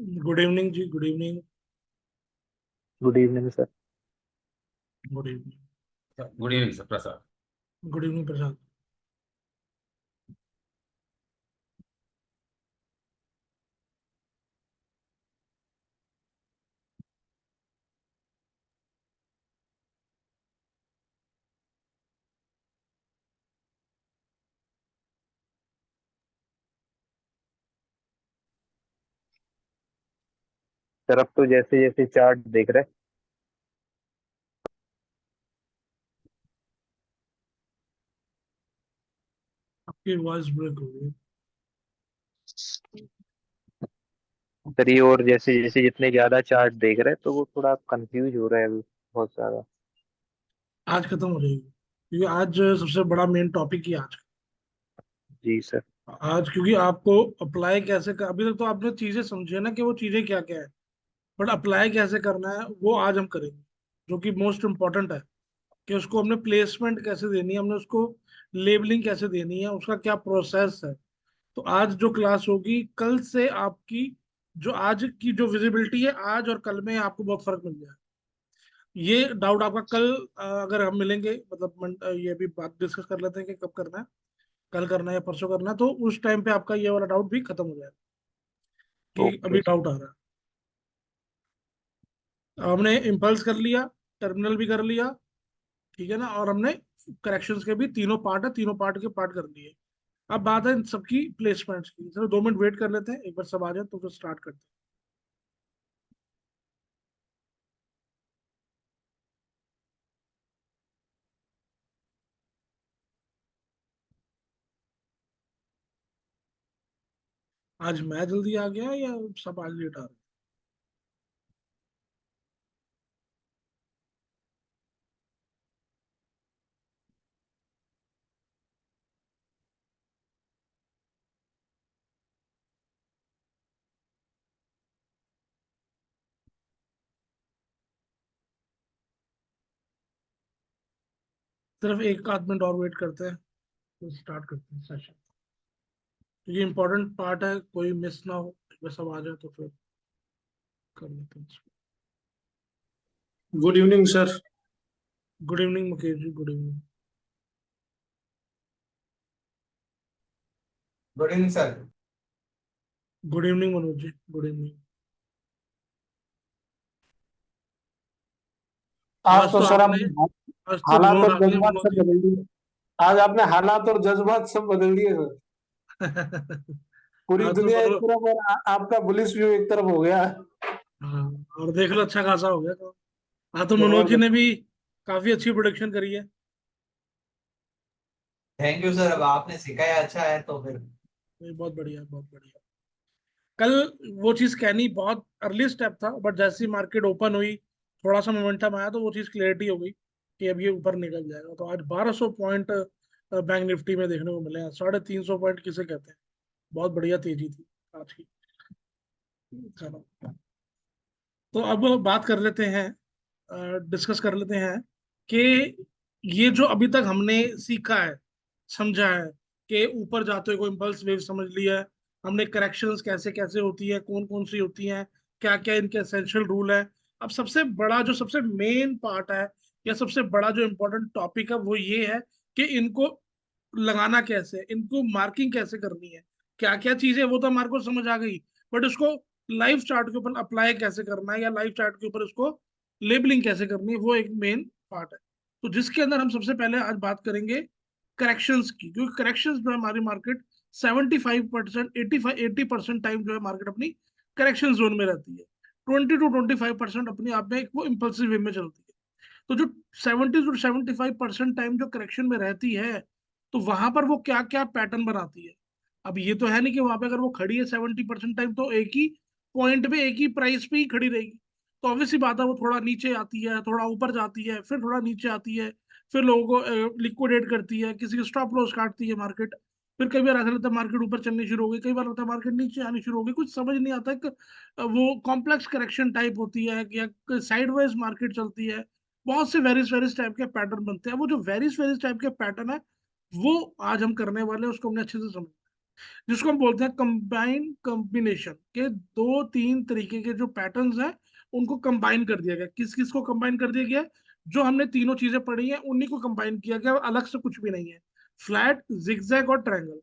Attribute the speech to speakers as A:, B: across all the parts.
A: Good evening जी, good evening.
B: Good evening sir.
A: Good evening.
C: Good evening sir Prasad.
A: Good evening Prashant.
B: Sir अब तो जैसे जैसे चार्ट देख रहे
A: आपकी वॉइस ब्रेक हो गई।
B: हैं सर, ये और जैसे जैसे जितने ज्यादा चार्ट देख रहे हैं तो वो थोड़ा कंफ्यूज हो रहा है अभी बहुत ज्यादा।
A: आज खत्म हो जाएगी क्योंकि आज सबसे बड़ा मेन टॉपिक ही आज
B: जी सर।
A: आज क्योंकि आपको अप्लाई कैसे कर, अभी तक तो आपने चीजें समझी है ना कि वो चीजें क्या क्या है, बट अप्लाई कैसे करना है वो आज हम करेंगे, जो कि मोस्ट इम्पोर्टेंट है। कि उसको हमने प्लेसमेंट कैसे देनी है, हमने उसको लेबलिंग कैसे देनी है, उसका क्या प्रोसेस है। तो आज जो क्लास होगी, कल से आपकी जो आज की जो विजिबिलिटी है, आज और कल में आपको बहुत फर्क मिल जाएगा। ये डाउट आपका कल अगर हम मिलेंगे, मतलब ये भी बात डिस्कस कर लेते हैं कि कब करना है, कल करना है या परसों करना है, तो उस टाइम पे आपका ये वाला डाउट भी खत्म हो जाएगा कि
B: ओके
A: अभी
B: सर।
A: डाउट आ रहा है। हमने इम्पल्स कर लिया, टर्मिनल भी कर लिया, ठीक है ना, और हमने करेक्शंस के भी तीनों पार्ट है, तीनों पार्ट के पार्ट कर लिए। अब बात है इन सबकी प्लेसमेंट्स की। चलो 2 मिनट वेट कर लेते हैं, एक बार सब आ जाए तो फिर स्टार्ट करते हैं। आज मैं जल्दी आ गया या सब आज लेट आ रहे हैं? सिर्फ एक आध मिनट और वेट करते हैं, फिर स्टार्ट करते हैं सेशन। ये इंपॉर्टेंट पार्ट है, कोई मिस ना हो, एक बार सब आ जाए तो फिर कर लेते हैं इसको।
D: Good evening sir.
A: Good evening Mukesh ji, good evening.
C: Good evening sir.
A: Good evening Manoj ji, good evening.
D: आज
A: आज
D: तो
A: तो
D: सर
A: आपने,
D: आपने
A: आज तो
D: हालात
A: जोर
D: और
A: आ गया
D: जज्बात
A: मनोज
D: सब
A: जी।
D: बदल दिए। आज आपने हालात और जज्बात सब बदल दिए सर। पूरी
A: आज तो
D: दुनिया एक
A: मनोज,
D: तरफ और आपका बुलिस व्यू एक तरफ हो गया।
A: हाँ, और देख लो अच्छा खासा हो गया तो। हाँ, तो मनोज जी ने
D: जबरदस्त।
A: भी काफी अच्छी प्रोडक्शन करी है।
C: थैंक यू सर, अब आपने सिखाया अच्छा है तो फिर।
A: ये बहुत बढ़िया, बहुत बढ़िया। कल वो चीज कहनी बहुत अर्ली स्टेप था, बट जैसी मार्केट ओपन हुई, थोड़ा सा मोमेंटम आया तो वो चीज क्लियरिटी हो गई कि अब ये ऊपर निकल जाएगा। तो आज 1200 पॉइंट बैंक निफ्टी में देखने को मिले हैं, 350 पॉइंट किसे कहते हैं। बहुत बढ़िया तेजी थी आज की। चलो, तो अब बात कर लेते हैं, डिस्कस कर लेते हैं कि ये जो अभी तक हमने सीखा है, समझा है, कि ऊपर जाते हुए कोई इम्पल्स वेव समझ लिया है, हमने करेक्शंस कैसे कैसे होती है, कौन कौन सी होती हैं, क्या क्या इनके एसेंशियल रूल है। अब सबसे बड़ा जो सबसे मेन पार्ट है, या सबसे बड़ा जो इम्पोर्टेंट टॉपिक है, वो ये है कि इनको लगाना कैसे है, इनको मार्किंग कैसे करनी है, क्या क्या चीजें वो तो हमारे को समझ आ गई, बट उसको लाइव चार्ट के ऊपर अप्लाई कैसे करना है, या लाइव चार्ट के ऊपर उसको लेबलिंग कैसे करनी है, वो एक मेन पार्ट है। तो जिसके अंदर हम सबसे पहले आज बात करेंगे करेक्शंस की, क्योंकि करेक्शंस जो है हमारी मार्केट 75%, 80% टाइम जो है मार्केट अपनी करेक्शन जोन में रहती है। 20 to 25% अपने आप में एक वो इम्पल्सिव वे में चलती है। तो जो 70 to 75% टाइम जो करेक्शन में रहती है, तो वहां पर वो क्या क्या पैटर्न बनाती है। अब ये तो है नहीं कि वहां पे अगर वो खड़ी है 70% टाइम तो एक ही पॉइंट पे एक ही प्राइस पे ही खड़ी रहेगी। तो ऑब्वियसली बात है, वो थोड़ा नीचे आती है, थोड़ा ऊपर जाती है, फिर थोड़ा नीचे आती है, फिर लोगों को लिक्विडेट करती है, किसी की स्टॉप लॉस काटती है मार्केट। फिर कई बार ऐसा लगता है मार्केट ऊपर चलनी शुरू हो गई, कई बार लगता है मार्केट नीचे आनी शुरू हो गई, कुछ समझ नहीं आता। वो कॉम्प्लेक्स करेक्शन टाइप होती है या साइडवेज मार्केट चलती है। बहुत से वेरियस वेरियस टाइप के पैटर्न बनते हैं। वो जो वेरियस वेरियस टाइप के पैटर्न है, वो आज हम करने वाले हैं, उसको हमने अच्छे से समझ। जिसको हम बोलते हैं कंबाइन कॉम्बिनेशन के 2-3 तरीके के जो पैटर्न्स हैं उनको कंबाइन कर दिया गया। किस किस को कंबाइन कर दिया गया? जो हमने तीनों चीजें पढ़ी हैं उन्हीं को कंबाइन किया गया, अलग से कुछ भी नहीं है। फ्लैट, जिगजैग और ट्रायंगल।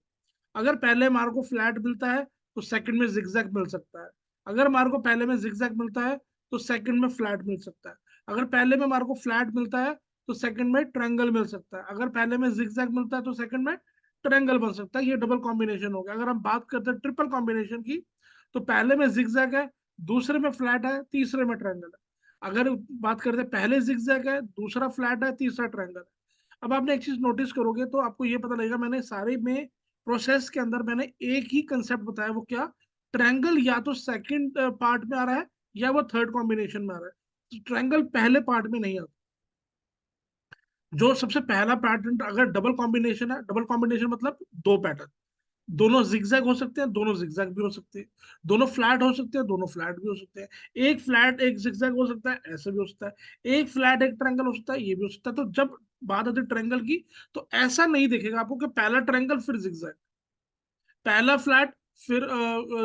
A: अगर पहले हमारे को फ्लैट मिलता है तो सेकंड में जिगजैग मिल सकता है। अगर हमारे को पहले में जिगजैग मिलता है तो सेकंड में फ्लैट मिल सकता है। अगर पहले में हमारे को फ्लैट मिलता है तो सेकंड में ट्रायंगल मिल सकता है। अगर पहले में जिगजैग मिलता है तो सेकंड में ट्रायंगल बन सकता है। ये डबल कॉम्बिनेशन हो गया। अगर हम बात करते हैं ट्रिपल कॉम्बिनेशन की, तो पहले में जिगजैग है, दूसरे में फ्लैट है, तीसरे में ट्रायंगल है। अगर बात करते हैं पहले जिगजैग है, दूसरा फ्लैट है, तीसरा ट्रायंगल है। अब आपने एक चीज नोटिस करोगे तो आपको ये पता लगेगा, मैंने सारे में प्रोसेस के अंदर मैंने एक ही कंसेप्ट बताया। वो क्या? ट्रायंगल या तो सेकंड पार्ट में आ रहा है या वो थर्ड कॉम्बिनेशन में आ रहा है। तो ट्रायंगल पहले पार्ट में नहीं आता। जो सबसे पहला पैटर्न, अगर डबल कॉम्बिनेशन है, डबल कॉम्बिनेशन मतलब दो पैटर्न, दोनों जिगजैग हो सकते हैं, दोनों जिगजैग भी हो सकते हैं, दोनों फ्लैट हो सकते हैं, दोनों फ्लैट भी हो सकते हैं, एक फ्लैट एक जिगजैग हो सकता है, ऐसे भी हो सकता है, एक फ्लैट एक ट्रायंगल हो सकता है, ये भी हो सकता है। तो जब बात आती है ट्रायंगल की, तो ऐसा नहीं दिखेगा आपको कि पहला ट्रायंगल फिर जिगजैग, पहला फ्लैट फिर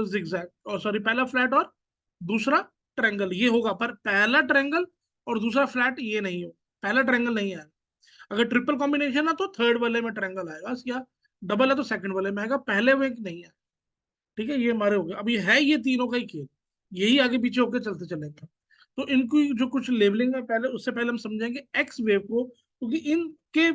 A: जिगजैग, और सॉरी पहला फ्लैट और दूसरा ट्रायंगल, ये होगा। पर पहला ट्रायंगल और दूसरा फ्लैट ये नहीं हो, पहला ट्रायंगल नहीं आएगा। अगर ट्रिपल कॉम्बिनेशन है तो थर्ड वाले में ट्रायंगल आएगा, या डबल है तो सेकंड वाले में आएगा, पहले में नहीं है। ठीक है, ये हमारे हो गए। अब ये है ये तीनों का ही खेल, यही आगे पीछे होकर चलते चलेंगे। तो इनकी जो कुछ लेबलिंग है, पहले उससे पहले हम समझेंगे एक्स वेव को, क्योंकि इनके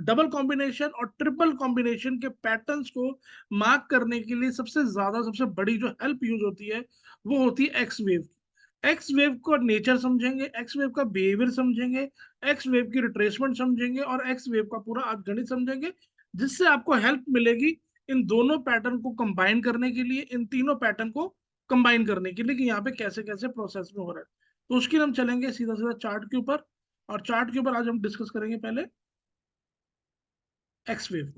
A: डबल कॉम्बिनेशन और ट्रिपल कॉम्बिनेशन के पैटर्न्स को मार्क करने के लिए सबसे ज्यादा, सबसे बड़ी जो हेल्प यूज होती है वो होती है एक्स वेव। एक्स वेव का नेचर समझेंगे, एक्स वेव का बिहेवियर समझेंगे, एक्स वेव की रिट्रेसमेंट समझेंगे और एक्स वेव का पूरा गणित समझेंगे, जिससे आपको हेल्प मिलेगी इन दोनों पैटर्न को कंबाइन करने के लिए, इन तीनों पैटर्न को कंबाइन करने के लिए कि यहाँ पे कैसे कैसे प्रोसेस में हो रहा है। तो उसके लिए हम चलेंगे सीधा सीधा चार्ट के ऊपर, और चार्ट के ऊपर आज हम डिस्कस करेंगे पहले एक्स वेव।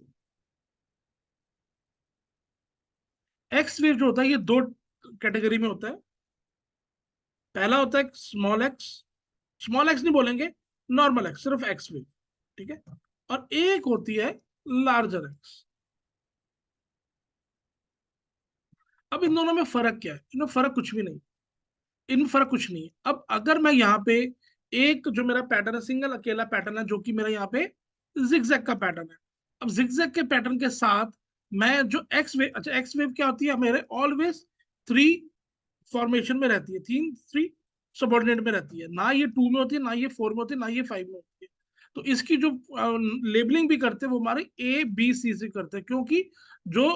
A: एक्स वेव जो होता है ये दो कैटेगरी में होता है। पहला होता है स्मॉल एक्स, स्मॉल एक्स नहीं बोलेंगे, नॉर्मल एक्स, सिर्फ एक्स वेव। ठीक है, और एक होती है लार्जर एक्स। अब इन दोनों में फर्क क्या है? इनमें फर्क कुछ भी नहीं, इन फर्क कुछ नहीं है। अब अगर मैं यहाँ पे एक जो मेरा पैटर्न है, सिंगल अकेला पैटर्न है, जो कि मेरा यहाँ पे जिगजैग का पैटर्न है। अब जिगजैग के पैटर्न के साथ मैं जो एक्स वेव, अच्छा एक्स वेव क्या होती है मेरे? ऑलवेज थ्री फॉर्मेशन में रहती है, तीन थ्री सबऑर्डिनेट में रहती है, ना ये टू में होती है, ना ये फोर में होती है, ना ये फाइव में होती है। तो इसकी जो लेबलिंग भी करते हैं वो हमारे ए बी सी से करते हैं, क्योंकि जो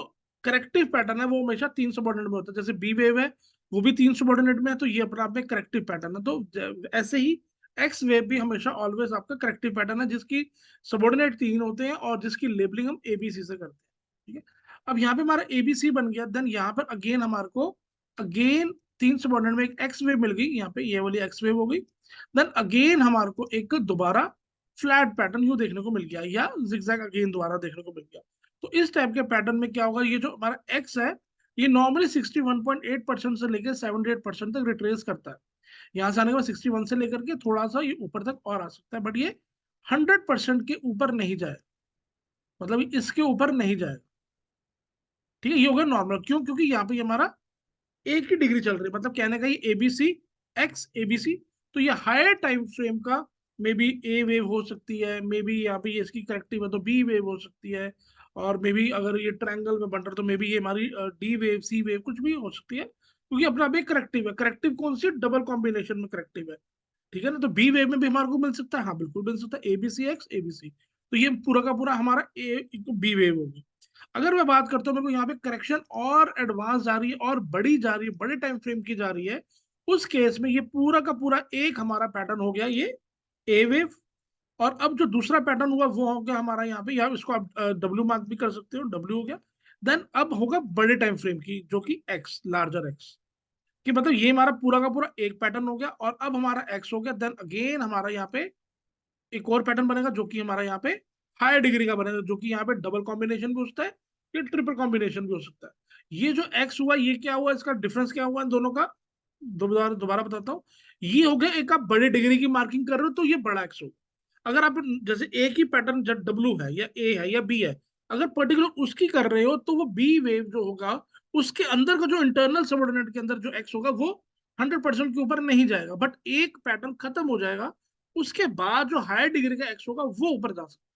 A: करेक्टिव पैटर्न है वो हमेशा तीन सबऑर्डिनेट में होता है। जैसे बी वेव है वो भी तीन सबऑर्डिनेट में है, तो ये अपने आप में करेक्टिव पैटर्न है। तो ऐसे ही एक्स वेव भी हमेशा ऑलवेज आपका करेक्टिव पैटर्न है, जिसकी सबऑर्डिनेट तीन होते हैं और जिसकी लेबलिंग हम एबीसी से करते हैं। ठीक है, अब यहाँ पे हमारा एबीसी बन गया। देन यहाँ पर अगेन हमारे को अगेन तीन सबऑर्डिनेट में एक एक्स वेव मिल गई, यहाँ पे ये वाली एक्स वेव हो गई। देन अगेन हमारे को एक दोबारा फ्लैट पैटर्न यू देखने को मिल गया, या जिगजैग अगेन दोबारा देखने को मिल गया। तो इस टाइप के पैटर्न में क्या होगा, ये जो हमारा एक्स है ये नॉर्मली 61.8% से लेकर 78% तक रिट्रेस करता है। यहाँ से आने के बाद 61 से लेकर के थोड़ा सा ये ऊपर तक और आ सकता है, बट ये 100% के ऊपर नहीं जाए, मतलब इसके ऊपर नहीं जाएगा। ठीक है, ये होगा नॉर्मल। क्यों? क्योंकि यहाँ पे हमारा एक ही डिग्री चल रही है, मतलब कहने का ये एबीसी एक्स एबीसी। तो ये हायर टाइम फ्रेम का मे बी ए वेव हो सकती है, मे बी यहाँ पे ये इसकी करेक्टिव है तो बी वेव हो सकती है, और मे बी अगर ये ट्रायंगल में बन रहा है तो मे बी ये हमारी डी वेव सी वेव कुछ भी हो सकती है, क्योंकि अपना भी करेक्टिव है। करेक्टिव कौन सी? डबल कॉम्बिनेशन में करेक्टिव है। ठीक है ना, तो बी वेव में भी हमारे को मिल सकता है, हाँ बिल्कुल मिल सकता है, एबीसी एक्स एबीसी। तो ये पूरा का पूरा हमारा ए बी वेव होगी। अगर मैं बात करता हूँ मेरे को यहाँ पे करेक्शन और एडवांस जा रही है और बड़ी जा रही है, बड़े टाइम फ्रेम की जा रही है, उस केस में ये पूरा का पूरा एक हमारा पैटर्न हो गया ये ए वेव। और अब जो दूसरा पैटर्न हुआ वो हो गया हमारा यहाँ पे, यहाँ इसको आप डब्ल्यू मार्क भी कर सकते हो, डब्ल्यू हो गया। देन अब होगा बड़े टाइम फ्रेम की, जो कि एक्स, लार्जर एक्स, कि मतलब ये हमारा पूरा का पूरा एक पैटर्न हो गया। और अब हमारा एक्स हो गया। देन अगेन हमारा यहाँ पे एक और पैटर्न बनेगा, जो कि हमारा यहाँ पे हायर डिग्री का बनेगा, जो कि यहाँ पे डबल कॉम्बिनेशन भी हो सकता है, ये ट्रिपल कॉम्बिनेशन भी हो सकता है। ये जो एक्स हुआ ये क्या हुआ, इसका डिफरेंस क्या हुआ इन दोनों का? दोबारा दोबारा बताता हूँ। ये हो गया, एक आप बड़े डिग्री की मार्किंग कर रहे हो तो ये बड़ा एक्स होगा। अगर आप जैसे एक ही पैटर्न जब डब्ल्यू है या ए है या बी है, अगर पर्टिकुलर उसकी कर रहे हो तो वो बी वेव जो होगा उसके अंदर का जो इंटरनल सबऑर्डिनेट के अंदर जो एक्स होगा वो 100% के ऊपर नहीं जाएगा, बट एक पैटर्न खत्म हो जाएगा, उसके बाद जो हायर डिग्री का एक्स होगा वो ऊपर जा सकता है।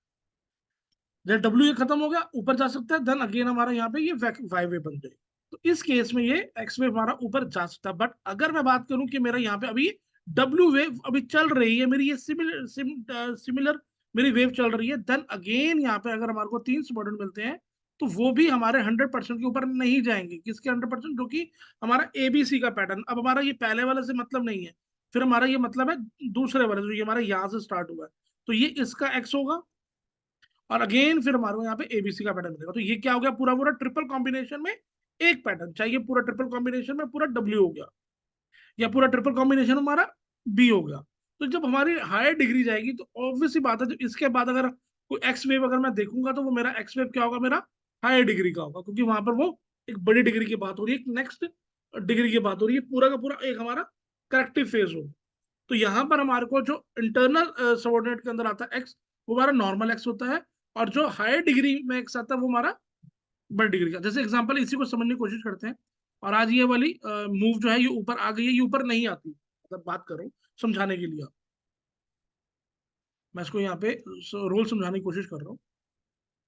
A: जब डब्ल्यू ए खत्म हो गया ऊपर जा सकता है, देन अगेन हमारा यहाँ पे ये वाई वेव बन जाएगी। तो इस केस में ये एक्स वेव हमारा ऊपर जा सकता है। बट अगर मैं बात करूं कि मेरा यहाँ पे अभी डब्ल्यू वेव अभी चल रही है, मेरी ये सिमिलर मेरी वेव चल रही है, देन अगेन यहाँ पे अगर हमारे को 3 सबऑर्डिनेट मिलते हैं तो वो भी हमारे 100% के ऊपर नहीं जाएंगे। किसके 100%? जो कि हमारा एबीसी का पैटर्न। अब हमारा ये पहले वाले से मतलब नहीं है, फिर हमारा ये मतलब है दूसरे वाले जो ये हमारा यहाँ से स्टार्ट हुआ है, तो ये इसका एक्स होगा और अगेन फिर हमारे को यहाँ पे एबीसी का पैटर्न मिलेगा। तो ये क्या हो गया, पूरा पूरा ट्रिपल कॉम्बिनेशन में एक पैटर्न चाहिए, पूरा ट्रिपल कॉम्बिनेशन में पूरा डब्ल्यू हो गया, या पूरा ट्रिपल कॉम्बिनेशन हमारा बी हो गया। तो जब हमारी हायर डिग्री जाएगी तो ऑब्वियसली बात है, जो इसके बाद अगर कोई एक्स वेव अगर मैं देखूंगा तो वो मेरा एक्स वेव क्या होगा, मेरा हायर डिग्री का होगा, क्योंकि वहां पर वो एक बड़ी डिग्री की बात हो रही है, एक नेक्स्ट डिग्री की बात हो रही है, पूरा का पूरा एक हमारा करेक्टिव फेज हो। तो यहाँ पर हमारे को जो इंटरनल सबऑर्डिनेट के अंदर आता है एक्स, वो हमारा नॉर्मल एक्स होता है, और जो हायर डिग्री में एक्स आता है वो हमारा बड़ी डिग्री का। जैसे एग्जांपल इसी को समझने की कोशिश करते हैं। और आज ये वाली मूव जो है ये ऊपर आ गई है, ये ऊपर नहीं आती, मतलब बात करूं समझाने के लिए, मैं इसको यहाँ पे रोल समझाने की कोशिश कर रहा हूँ,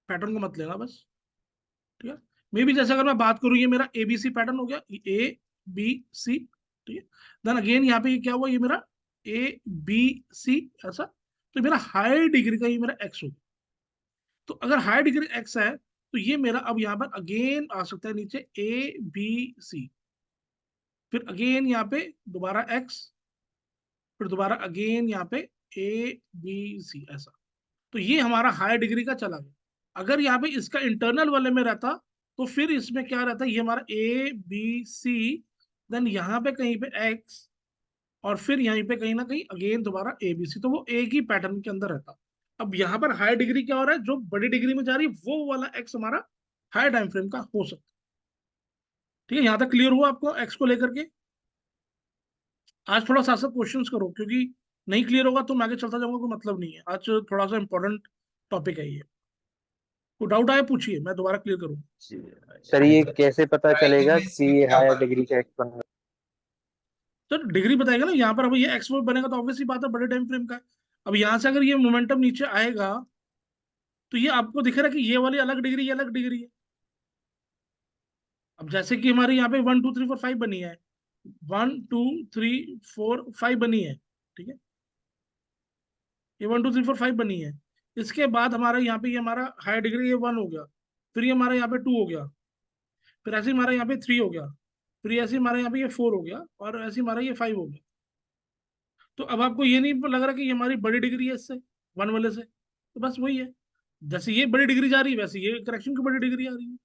A: पैटर्न को मत लेना बस, ठीक है। मे भी जैसे अगर मैं बात करूँ, ये मेरा एबीसी पैटर्न हो गया, ए बी सी, ठीक है। देन अगेन यहाँ पे ये क्या हुआ, ये मेरा ए बी सी ऐसा, तो मेरा हाई डिग्री का ये मेरा एक्स हो गया। तो अगर हाई डिग्री एक्स है तो ये मेरा अब यहाँ पर अगेन आ सकता है नीचे ए बी सी, फिर अगेन यहाँ पे दोबारा एक्स, फिर दोबारा अगेन यहाँ पे ए बी सी ऐसा। तो ये हमारा हाई डिग्री का चला गया। अगर यहाँ पे इसका इंटरनल वाले में रहता तो फिर इसमें क्या रहता, ये हमारा ए बी सी, देन यहाँ पे कहीं पे एक्स, और फिर यहीं पे कहीं ना कहीं अगेन दोबारा ए बी सी, तो वो एक ही पैटर्न के अंदर रहता। अब यहाँ पर हाई डिग्री क्या हो रहा है, जो बड़ी डिग्री में जा रही है वो वाला एक्स हमारा हाई टाइम फ्रेम का हो सकता है। ठीक है, यहाँ तक क्लियर हुआ आपको एक्स को लेकर के? आज थोड़ा सा सब क्वेश्चंस करो, क्योंकि नहीं क्लियर होगा तो मैं आगे चलता जाऊंगा, कोई मतलब नहीं है। आज थोड़ा सा इंपॉर्टेंट टॉपिक है ये, कोई डाउट आए पूछिए, मैं दोबारा क्लियर करूँ।
B: सर ये कैसे पता
C: ड्राइविंग
B: चलेगा
C: में
B: कि
C: स्पीड
B: ये
C: क्या
B: हायर
C: फर्क
B: डिग्री
C: है?
B: का एक्स बन रहा
A: सर डिग्री बताएगा ना, यहाँ पर अब ये एक्स वर्ब बनेगा तो ऑब्वियसली बात है बड़े टाइम फ्रेम का है। अब यहाँ से अगर ये मोमेंटम नीचे आएगा तो ये आपको दिख रहा है कि ये वाली अलग डिग्री, ये अलग डिग्री है। अब जैसे कि हमारे यहाँ पे 1 2 3 4 5 बनी है, 1 2 3 4 5 बनी है, ठीक है, ये 1 2 3 4 5 बनी है। इसके बाद हमारा यहाँ पे ये हमारा हायर डिग्री ये 1 हो गया, फिर ये हमारा यहाँ पे 2 हो गया, फिर ऐसे ही हमारा यहाँ पे 3 हो गया, फिर ऐसे ही हमारा यहाँ पे ये 4 हो गया, और ऐसे ही हमारा ये 5 हो गया। तो अब आपको ये नहीं लग रहा कि ये हमारी बड़ी डिग्री है इससे, 1 वाले से? तो बस वही है, जैसे ये बड़ी डिग्री जा रही है वैसे ये करेक्शन की बड़ी डिग्री आ रही है।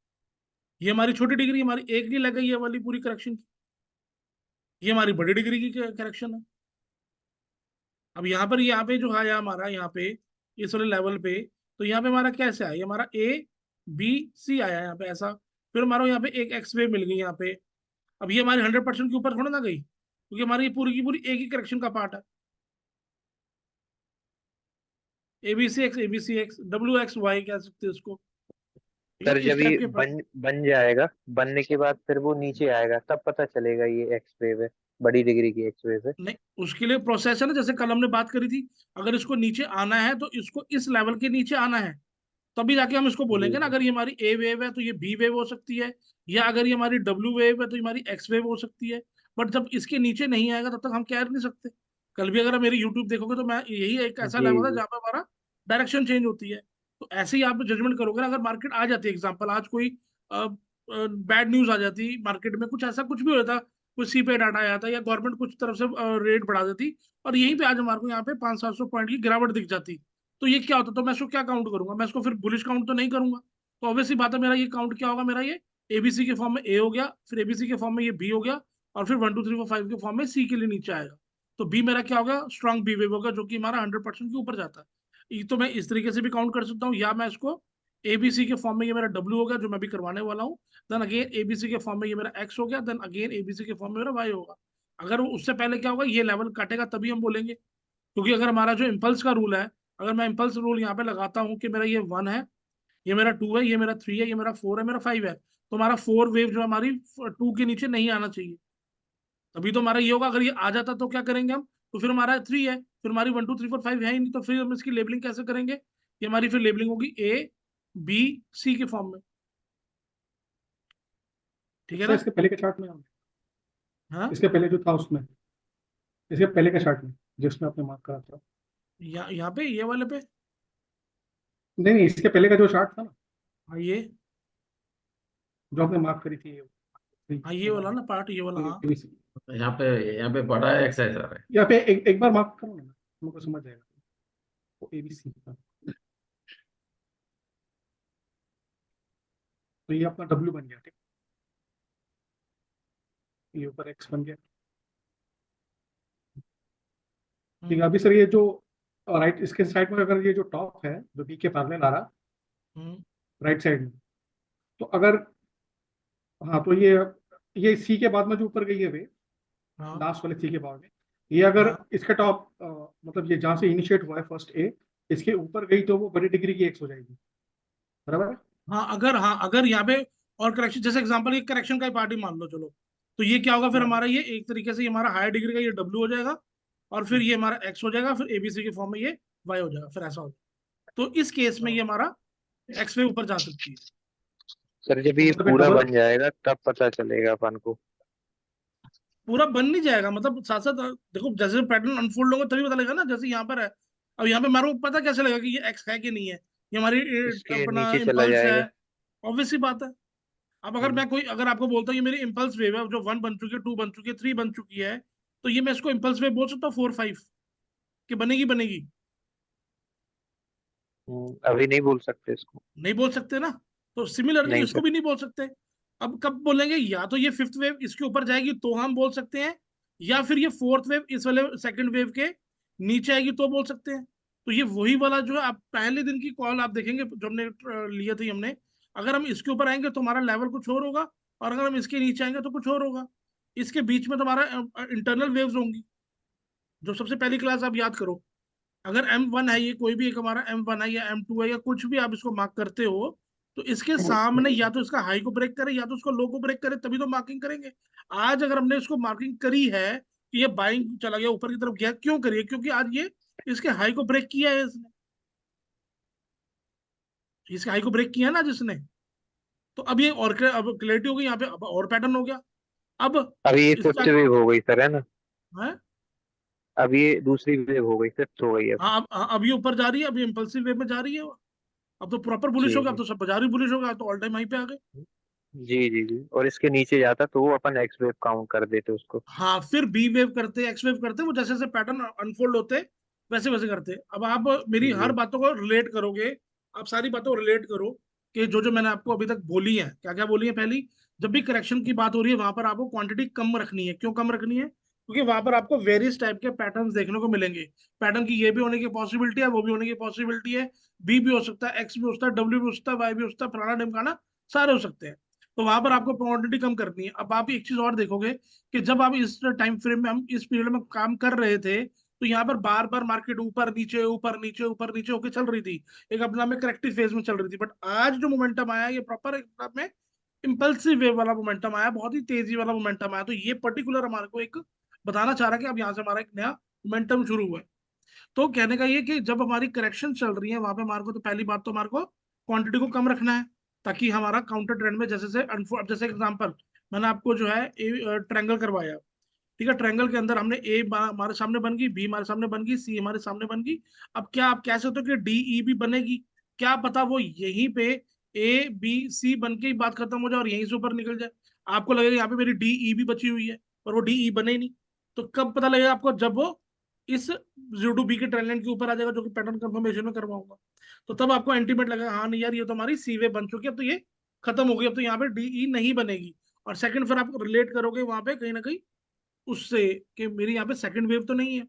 A: ये हमारी छोटी डिग्री, हमारी एक नहीं लग गई है वाली पूरी करेक्शन की, ये हमारी बड़ी डिग्री की करेक्शन है। अब यहाँ पे जो आया हमारा यहाँ पे इस वाले लेवल पे, तो यहाँ पे हमारा कैसे आया, ये हमारा ए बी सी आया यहाँ पे ऐसा, फिर हमारा यहाँ पे एक एक्स वे मिल गई यहाँ पे। अब ये हमारी 100% के ऊपर थोड़ा ना गई, क्योंकि हमारी ये पूरी की पूरी एक ही करेक्शन का पार्ट है, ए बी सी एक्स डब्ल्यू एक्स वाई कह सकते हैं इसको, ठीक है
B: सर
A: ना, इस
B: जब
A: टाइप
B: ये
A: के
B: बन जाएगा, बनने के बाद फिर वो नीचे आएगा तब पता चलेगा ये एक्स वेव है, बड़ी डिग्री की एक्स वेव है।
A: नहीं, उसके लिए प्रोसेस है ना, जैसे कल हमने बात करी थी, अगर इसको नीचे आना है तो इसको इस लेवल के नीचे आना है, तभी जाके हम इसको
B: जी
A: बोलेंगे ना।
B: जी।
A: अगर ये हमारी ए वेव है तो ये बी वेव हो सकती है, या अगर ये हमारी डब्ल्यू वेव है तो ये हमारी एक्स वेव हो सकती है। बट जब इसके नीचे नहीं आएगा तब तक हम कह नहीं सकते। कल भी अगर आप मेरी यूट्यूब देखोगे तो मैं यही एक ऐसा
B: जी
A: लेवल है
B: जी।
A: जहाँ पे हमारा डायरेक्शन चेंज होती है। तो ऐसे ही आप जजमेंट करोगे ना, अगर मार्केट आ जाती है, एग्जाम्पल आज कोई बैड न्यूज आ जाती मार्केट में, कुछ ऐसा कुछ भी होता, कुछ सी पे डाटा आया था, या गवर्नमेंट कुछ तरफ से रेट बढ़ा देती, और यहीं पे आज हमारे को यहाँ पे 500-700 पॉइंट की गिरावट दिख जाती, तो ये क्या होता, तो मैं इसको क्या काउंट करूंगा, मैं इसको फिर बुलिश काउंट तो नहीं करूंगा। तो ऑब्वियसली बात है, मेरा ये काउंट क्या होगा, मेरा ये एबीसी के फॉर्म में ए हो गया, फिर एबीसी के फॉर्म में ये बी हो गया, और फिर 1 2 3 4 5 के फॉर्म में सी के लिए नीचे आएगा। तो बी मेरा क्या होगा, स्ट्रॉन्ग बी वेव होगा, जो कि हमारा 100% के ऊपर जाता है। ये तो मैं इस तरीके से भी काउंट कर सकता हूँ, या मैं इसको एबीसी के फॉर्म में ये मेरा डब्ल्यू हो गया जो मैं भी करवाने वाला हूँ, देन अगेन एबीसी के फॉर्म में ये मेरा एक्स हो गया, देन अगेन एबीसी के फॉर्म में मेरा वाई होगा। अगर उससे पहले क्या होगा, ये लेवल काटेगा तभी हम बोलेंगे, क्योंकि अगर हमारा जो इम्पल्स का रूल है, अगर मैं इम्पल्स रूल यहाँ पे लगाता हूँ कि मेरा ये 1 है, ये मेरा 2 है, ये मेरा 3 है, ये मेरा 4 है, मेरा 5 है। तो हमारा 4 वेव जो हमारी 2 के नीचे नहीं आना चाहिए। तभी तो हमारा ये होगा। अगर ये आ जाता तो क्या करेंगे हम, तो फिर हमारा 3 है, फिर हमारी 1 2 3 4 5 है ही नहीं, तो फिर हम इसकी लेबलिंग कैसे करेंगे? ये हमारी फिर लेबलिंग होगी A B C के फॉर्म में। ठीक है
E: सर
A: ना?
E: इसके पहले के चार्ट में,
A: हाँ,
E: इसके पहले जो था उसमें, इसके पहले के चार्ट में जिसमें आपने मार्क करा था,
A: यहाँ पे ये वाले पे।
E: नहीं नहीं, इसके पहले का जो चार्ट था ना,
A: हाँ ये,
E: जो आपने मार्क करी थी,
A: हाँ ये वाला ना पार्ट, ये वाला, हाँ।
E: ABC।
C: यहाँ पे बड़ा एक्सरसाइज आ रहा है।
E: यहाँ पे एक बार मार्क करो ना, हमको समझ जाएगा। वो ABC का, तो ये अपना W बन गया, ठीक, ये ऊपर X बन गया। ठीक है, अभी सर ये जो राइट इसके साइड में, अगर ये जो टॉप है जो B के पैरेलल आ रहा
A: हम्म,
E: राइट साइड में, तो अगर, हाँ तो ये C के बाद में जो ऊपर गई है वे,
A: हाँ
E: लास्ट वाले C के बाद में, ये अगर
A: हाँ
E: इसका टॉप मतलब ये जहाँ से इनिशिएट हुआ है फर्स्ट A, इसके ऊपर गई तो वो बड़ी डिग्री की X हो जाएगी, बराबर है?
A: हाँ, अगर यहाँ पे और करेक्शन, जैसे एग्जांपल ये करेक्शन का ही पार्टी मान लो, चलो, तो ये क्या होगा फिर
E: हाँ
A: हमारा, ये एक तरीके से ये हमारा हायर डिग्री का ये W हो जाएगा, और फिर ये हमारा X हो जाएगा, फिर ABC के फॉर्म में ये Y हो जाएगा, फिर ऐसा हो जाएगा। तो इस केस में ये हमारा X वे ऊपर जा सकती है।
B: सर जब
E: तो
B: ये
E: मतलब ये
B: पूरा
E: डबल,
B: बन जाएगा तब पता चलेगा अपन को।
A: पूरा बन नहीं जाएगा, मतलब साथ साथ देखो, जैसे पैटर्न अनफोल्ड होगा तभी पता लगेगा ना, जैसे यहाँ पर है। अब यहाँ पे मेरे को पता कैसे लगेगा कि ये X है कि नहीं है? ये हमारी
B: इसके
A: अपना
B: नीचे चला
A: इम्पल्स है,
B: जाएगा।
A: ऑब्वियस सी बात है। अब अगर
B: हम्म,
A: मैं कोई, अगर आपको बोलता हूँ ये मेरी इम्पल्स वेव है, जो 1 बन चुकी है, 2 बन चुकी है, 3 बन चुकी है, तो ये मैं इसको इम्पल्स वेव बोल सकता हूँ 4 5 कि बनेगी बनेगी?
B: अभी नहीं बोल सकते इसको।
A: नहीं बोल सकते ना। तो सिमिलरली
B: नहीं
A: इसको
B: सर।
A: भी नहीं बोल सकते। अब कब बोलेंगे? या तो ये 5th वेव इसके ऊपर जाएगी तो हम बोल सकते हैं, या फिर ये 4th वेव इस वाले 2nd वेव के नीचे आएगी तो बोल सकते हैं। तो ये वही वाला जो है, आप पहले दिन की कॉल आप देखेंगे जो हमने लिए थे हमने, अगर हम इसके ऊपर आएंगे तो हमारा लेवल कुछ और होगा, और अगर हम इसके नीचे आएंगे तो कुछ और होगा। इसके बीच में तो हमारा इंटरनल वेव्स होंगी। जो सबसे पहली क्लास आप याद करो, अगर M1 है, ये कोई भी एक हमारा M1 है या M2 है या कुछ भी आप इसको मार्क करते हो, तो इसके सामने या तो इसका हाई को ब्रेक करे या तो उसको लो को ब्रेक करे, तभी तो मार्किंग करेंगे। आज अगर हमने इसको मार्किंग करी है कि ये बाइंग चला गया, ऊपर की तरफ गया, क्यों करिए? क्योंकि आज ये इसके हाई को ब्रेक किया है इसने, इसके हाई को ब्रेक किया है ना जिसने। तो अब ये और अब क्लैरिटी हो गई यहाँ पे, अब और पैटर्न हो गया। अब
B: अभी ये
A: इसका
B: फिफ्थ वेव हो गई सर, है ना?
A: है,
B: अब ये दूसरी वेव हो गई, फिफ्थ हो गई अब।
A: हाँ अब ये ऊपर जा रही है, अब ये इम्पल्सिव वे में जा रही है। अब तो प्रॉपर बुलिश
B: जी
A: होगा, अब
B: जी
A: तो सब बाजार ही बुलिश होगा, अब तो ऑल टाइम हाई पे आ गए।
B: जी जी जी, और इसके नीचे जाता तो वो अपन एक्स वेव काउंट कर देते उसको।
A: हाँ, फिर बी वेव करते, एक्स वेव करते, वो जैसे जैसे पैटर्न अनफोल्ड होते वैसे वैसे करते। अब आप मेरी हर
B: जी
A: बातों को रिलेट करोगे, आप सारी बातों को रिलेट करो कि जो जो मैंने आपको अभी तक बोली है, क्या क्या बोली है। पहली, जब भी करेक्शन की बात हो रही है वहां पर आपको क्वांटिटी कम रखनी है। क्यों कम रखनी है? क्योंकि वहां पर आपको वेरियस टाइप के पैटर्न्स देखने को मिलेंगे। पैटर्न की ये भी होने की पॉसिबिलिटी है, वो भी होने की पॉसिबिलिटी है, बी भी हो सकता है, एक्स भी हो सकता है, डब्ल्यू भी हो सकता है, वाई भी हो सकता है, फलाना ढिमकाना, सारे हो सकते हैं। तो वहां पर आपको क्वांटिटी कम करनी है। अब आप एक चीज और देखोगे कि जब आप इस टाइम फ्रेम में, हम इस पीरियड में काम कर रहे थे, तो यहाँ पर बार बार मार्केट ऊपर नीचे ऊपर नीचे ऊपर नीचे होकर चल रही थी, एक अपना में करेक्टिव फेज में चल रही थी। बट आज जो मोमेंटम आया, ये प्रॉपर में इम्पल्सिव वेव वाला मोमेंटम आया, बहुत ही तेजी वाला मोमेंटम आया। तो ये पर्टिकुलर हमारे को एक बताना चाह रहा है कि अब यहाँ से हमारा एक नया मोमेंटम शुरू हुआ है। तो कहने का ये कि जब हमारी करेक्शन चल रही है वहां पे हमारे को, तो पहली बात तो हमारे को क्वांटिटी को कम रखना है, ताकि हमारा काउंटर ट्रेंड में जैसे से अब जैसे एग्जांपल मैंने आपको जो है ट्रायंगल करवाया, ठीक है? ट्रायंगल के अंदर हमने ए हमारे सामने बन गई, बी हमारे सामने बन गई, सी हमारे सामने बन गई। अब क्या आप कह सकते हो कि डी ई भी बनेगी? क्या पता वो यहीं पे ए बी सी बन के ही बात खत्म हो जाए और यहीं से ऊपर निकल जाए। आपको लगेगा यहाँ पे मेरी डी ई भी बची हुई है, और वो डी ई बने ही नहीं। तो कब पता लगेगा आपको? जब वो इस 0 to B के ट्रेंड लाइन के ऊपर आ जाएगा, जो कि पैटर्न कंफर्मेशन में करवाऊंगा। तो तब आपको एंटीमेट लगेगा, हाँ नहीं यार, ये तो हमारी सी वे बन चुकी है, अब तो ये खत्म हो गई, अब तो यहाँ पे डी ई नहीं बनेगी। और सेकंड, फिर आप रिलेट करोगे वहां पे कहीं ना कहीं उससे, कि मेरी यहाँ पे सेकंड वेव तो नहीं है,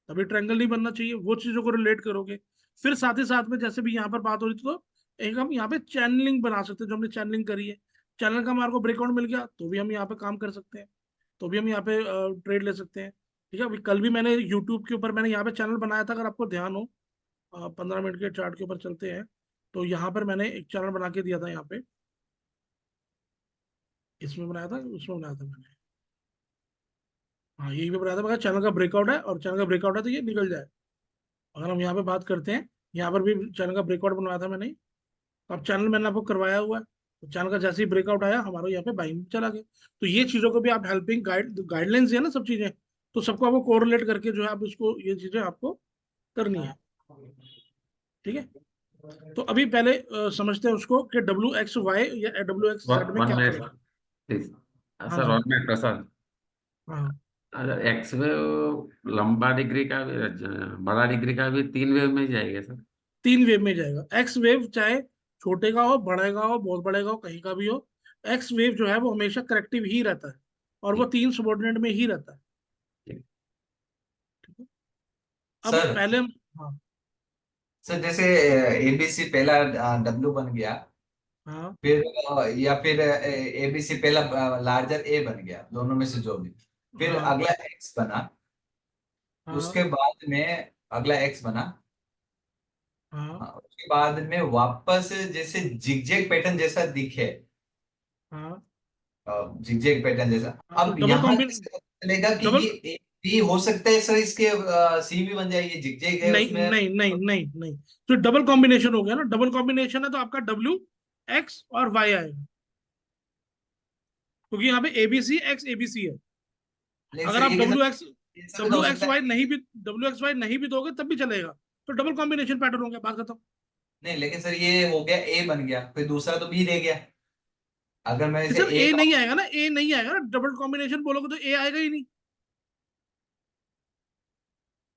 A: तभी ट्रायंगल नहीं बनना चाहिए। वो चीजों को रिलेट करोगे। फिर साथ ही साथ में जैसे भी यहाँ पर बात हो रही थी, तो एक हम यहाँ पे चैनलिंग बना सकते हैं, जो हमने चैनलिंग करी है। चैनल का हमारे को ब्रेकआउट मिल गया तो भी हम यहाँ पे काम कर सकते हैं, तो भी हम यहाँ पे ट्रेड ले सकते हैं। ठीक है, अभी कल भी मैंने यूट्यूब के ऊपर मैंने यहाँ पे चैनल बनाया था, अगर आपको ध्यान हो। 15 मिनट के चार्ट के ऊपर चलते हैं। तो यहाँ पर मैंने एक चैनल बना के दिया था, यहाँ पे इसमें बनाया था, उसमें बनाया था मैंने, हाँ यही पे बनाया था। मगर चैनल का ब्रेकआउट है, और चैनल का ब्रेकआउट है तो ये निकल जाए। अगर हम यहाँ पे बात करते हैं, यहाँ पर भी चैनल का ब्रेकआउट बनवाया था मैंने। तो अब चैनल मैंने आपको करवाया हुआ है, तो चैनल का जैसे ही ब्रेकआउट आया हमारा यहाँ पे बाइंग चला गया। तो ये चीज़ों को भी आप हेल्पिंग गाइडलाइंस है ना सब चीज़ें, तो सबको आपको कोरिलेट करके जो है आप इसको, ये चीज़ें आपको करनी है। ठीक है, तो अभी पहले समझते हैं उसको कि WXY या WXZ में
C: वन
A: क्या
C: मिनट
A: फर्क है।
C: प्लीज।
A: हाँ
C: सर
A: जी।
C: 1 मिनट प्रसाद।
A: हाँ,
C: अगर एक्स वेव लंबा डिग्री का भी, बड़ा डिग्री का भी 3 वेव में ही जाएगा सर।
A: 3 वेव में जाएगा। एक्स वेव चाहे छोटे का हो, बड़े का हो, बहुत बड़े का हो, कहीं का भी हो, एक्स वेव जो है वो हमेशा करेक्टिव ही रहता है, और वो
C: ठीक
A: 3 सबऑर्डिनेट में ही रहता है।
C: ठीक।
A: ठीक है, अब
F: सर
A: पहले हाँ।
F: सर जैसे एबीसी पहला डब्ल्यू बन गया,
A: हाँ।
F: फिर या फिर एबीसी पहला लार्जर ए बन गया, दोनों में से जो भी, फिर
A: हाँ।
F: अगला एक्स बना,
A: हाँ।
F: उसके बाद में अगला एक्स बना,
A: हाँ।
F: हाँ, उसके बाद में वापस जैसे जिगजैग पैटर्न जैसा दिखे,
A: हाँ।
F: जिगजैग पैटर्न जैसा,
A: हाँ, तो
F: अब
A: डबल
F: यहाँ
A: कॉम्बिन
F: कैसे पता चलेगा कि
A: डबल
F: ये ए बी हो सकता है सर, इसके सी भी बन जाए, ये जिगजैग है
A: नहीं
F: उसमें।
A: नहीं नहीं नहीं नहीं, तो डबल कॉम्बिनेशन हो गया ना। डबल कॉम्बिनेशन है तो आपका WX और Y आएगा, क्योंकि यहाँ पे ABC है।
F: लेकिन
A: अगर
F: सर
A: आप
F: ये
A: डब्ल्यू
F: कैसे,
A: एक्स
F: ऐसा भी तो
A: डब्ल्यू
F: हो
A: एक्स
F: सकता
A: वाई
F: है।
A: नहीं भी WXY नहीं भी दोगे तब भी चलेगा, तो डबल कॉम्बिनेशन पैटर्न हो गया, बात खत्म।
F: नहीं लेकिन सर ये हो गया ए बन गया, फिर दूसरा तो बी रह गया, अगर मैं इसे
A: सर
F: ए
A: ए
F: का,
A: नहीं आएगा ना, ए नहीं आएगा ना, डबल कॉम्बिनेशन बोलोगे तो ए आएगा ही नहीं।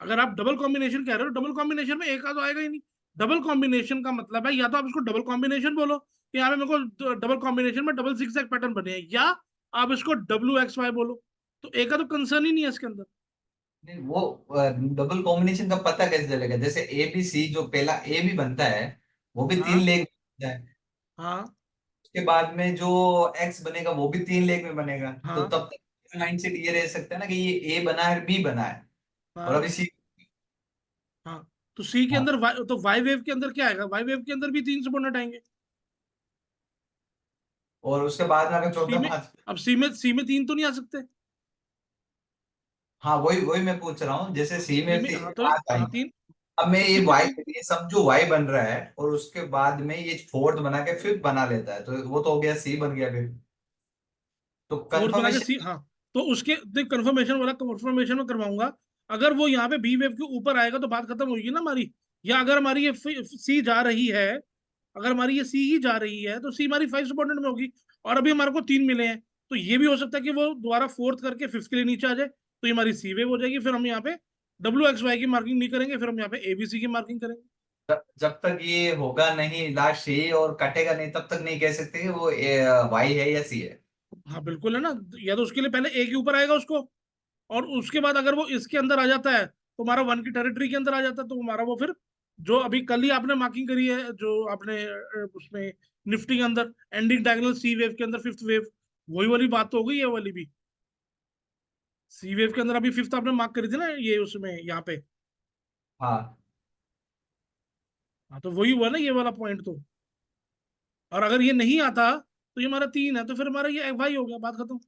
A: अगर आप डबल कॉम्बिनेशन कह रहे हो, डबल कॉम्बिनेशन में ए का तो आएगा ही नहीं। डबल कॉम्बिनेशन का मतलब है या तो आप इसको डबल कॉम्बिनेशन बोलो कि यहाँ पे मेरे को डबल कॉम्बिनेशन में डबल सिक्स पैटर्न बने हैं, या आप इसको WXY बोलो, तो ए का तो कंसर्न ही नहीं है इसके अंदर।
F: नहीं वो डबल कॉम्बिनेशन का पता कैसे चलेगा, जैसे ए बी सी जो पहला ए भी बनता है वो भी तीन
A: हाँ।
F: लेग में बनता है,
A: हाँ।
F: उसके बाद में जो एक्स बनेगा वो भी तीन लेग में बनेगा, तो
A: हाँ।
F: तब तक माइंडसेट ये रह सकता है ना कि ये ए बना है बी बना है, और
A: हाँ।
F: अभी सी।
A: हाँ, तो सी के
F: हाँ,
A: अंदर तो वाई वेव के अंदर क्या आएगा, वाई वेव के अंदर भी 3 सबऑर्डिनेट आएंगे।
F: और उसके बाद में अगर
A: सी
F: चौथा
A: में
F: पांच,
A: अब सी में 3 तो नहीं आ सकते।
F: हाँ वही वही मैं पूछ रहा हूँ, जैसे सी
A: सी
F: में
A: में हाँ, तो
F: पांच
A: हाँ
F: आएंगे,
A: 3,
F: अब मैं
A: तो
F: ये
A: सी में
F: वाई,
A: 3।
F: ये समझो वाई बन रहा है और उसके बाद में ये फोर्थ बना के फिफ्थ बना लेता है, तो वो तो हो गया सी बन गया फिर, तो
A: फोर्थ बना के
F: कंफर्मेशन।
A: सी, हाँ, तो उसके कंफर्मेशन वाला कंफर्मेशन में करवाऊंगा। अगर वो यहाँ पे बी वेव के ऊपर आएगा तो बात खत्म होगी ना हमारी। या अगर हमारी ये सी जा रही है, अगर हमारी ये सी ही जा रही है तो सी हमारी 5 सबऑर्डिनेट में होगी, और अभी हमारे को 3 मिले हैं, तो ये भी हो सकता है कि वो दोबारा फोर्थ करके फिफ्थ के लिए नीचे आ जाए, तो ये हमारी सी वेव हो जाएगी। फिर हम यहाँ पे WXY की मार्किंग नहीं करेंगे, फिर हम यहाँ पे ABC की मार्किंग करेंगे।
F: जब तक ये होगा नहीं लास्ट ये और कटेगा नहीं, तब तक नहीं कह सकते कि वो वाई है या सी है।
A: हाँ बिल्कुल है ना, या तो उसके लिए पहले ए के ऊपर आएगा उसको, और उसके बाद अगर वो इसके अंदर आ जाता है तो हमारा 1 की टेरिटरी के अंदर आ जाता है, तो हमारा वो फिर जो अभी कल ही आपने मार्किंग करी है, जो आपने उसमें निफ्टी के अंदर एंडिंग डायगोनल सी वेव के अंदर फिफ्थ वेव, वही वाली बात तो हो गई है वाली भी। सी वेव के अंदर अभी फिफ्थ आपने मार्क करी थी ना, ये उसमें यहाँ पे।
F: हाँ
A: हाँ, तो वही हुआ ना ये वाला पॉइंट तो। और अगर ये नहीं आता तो ये हमारा 3 है, तो फिर हमारा ये वाई हो गया, बात खत्म।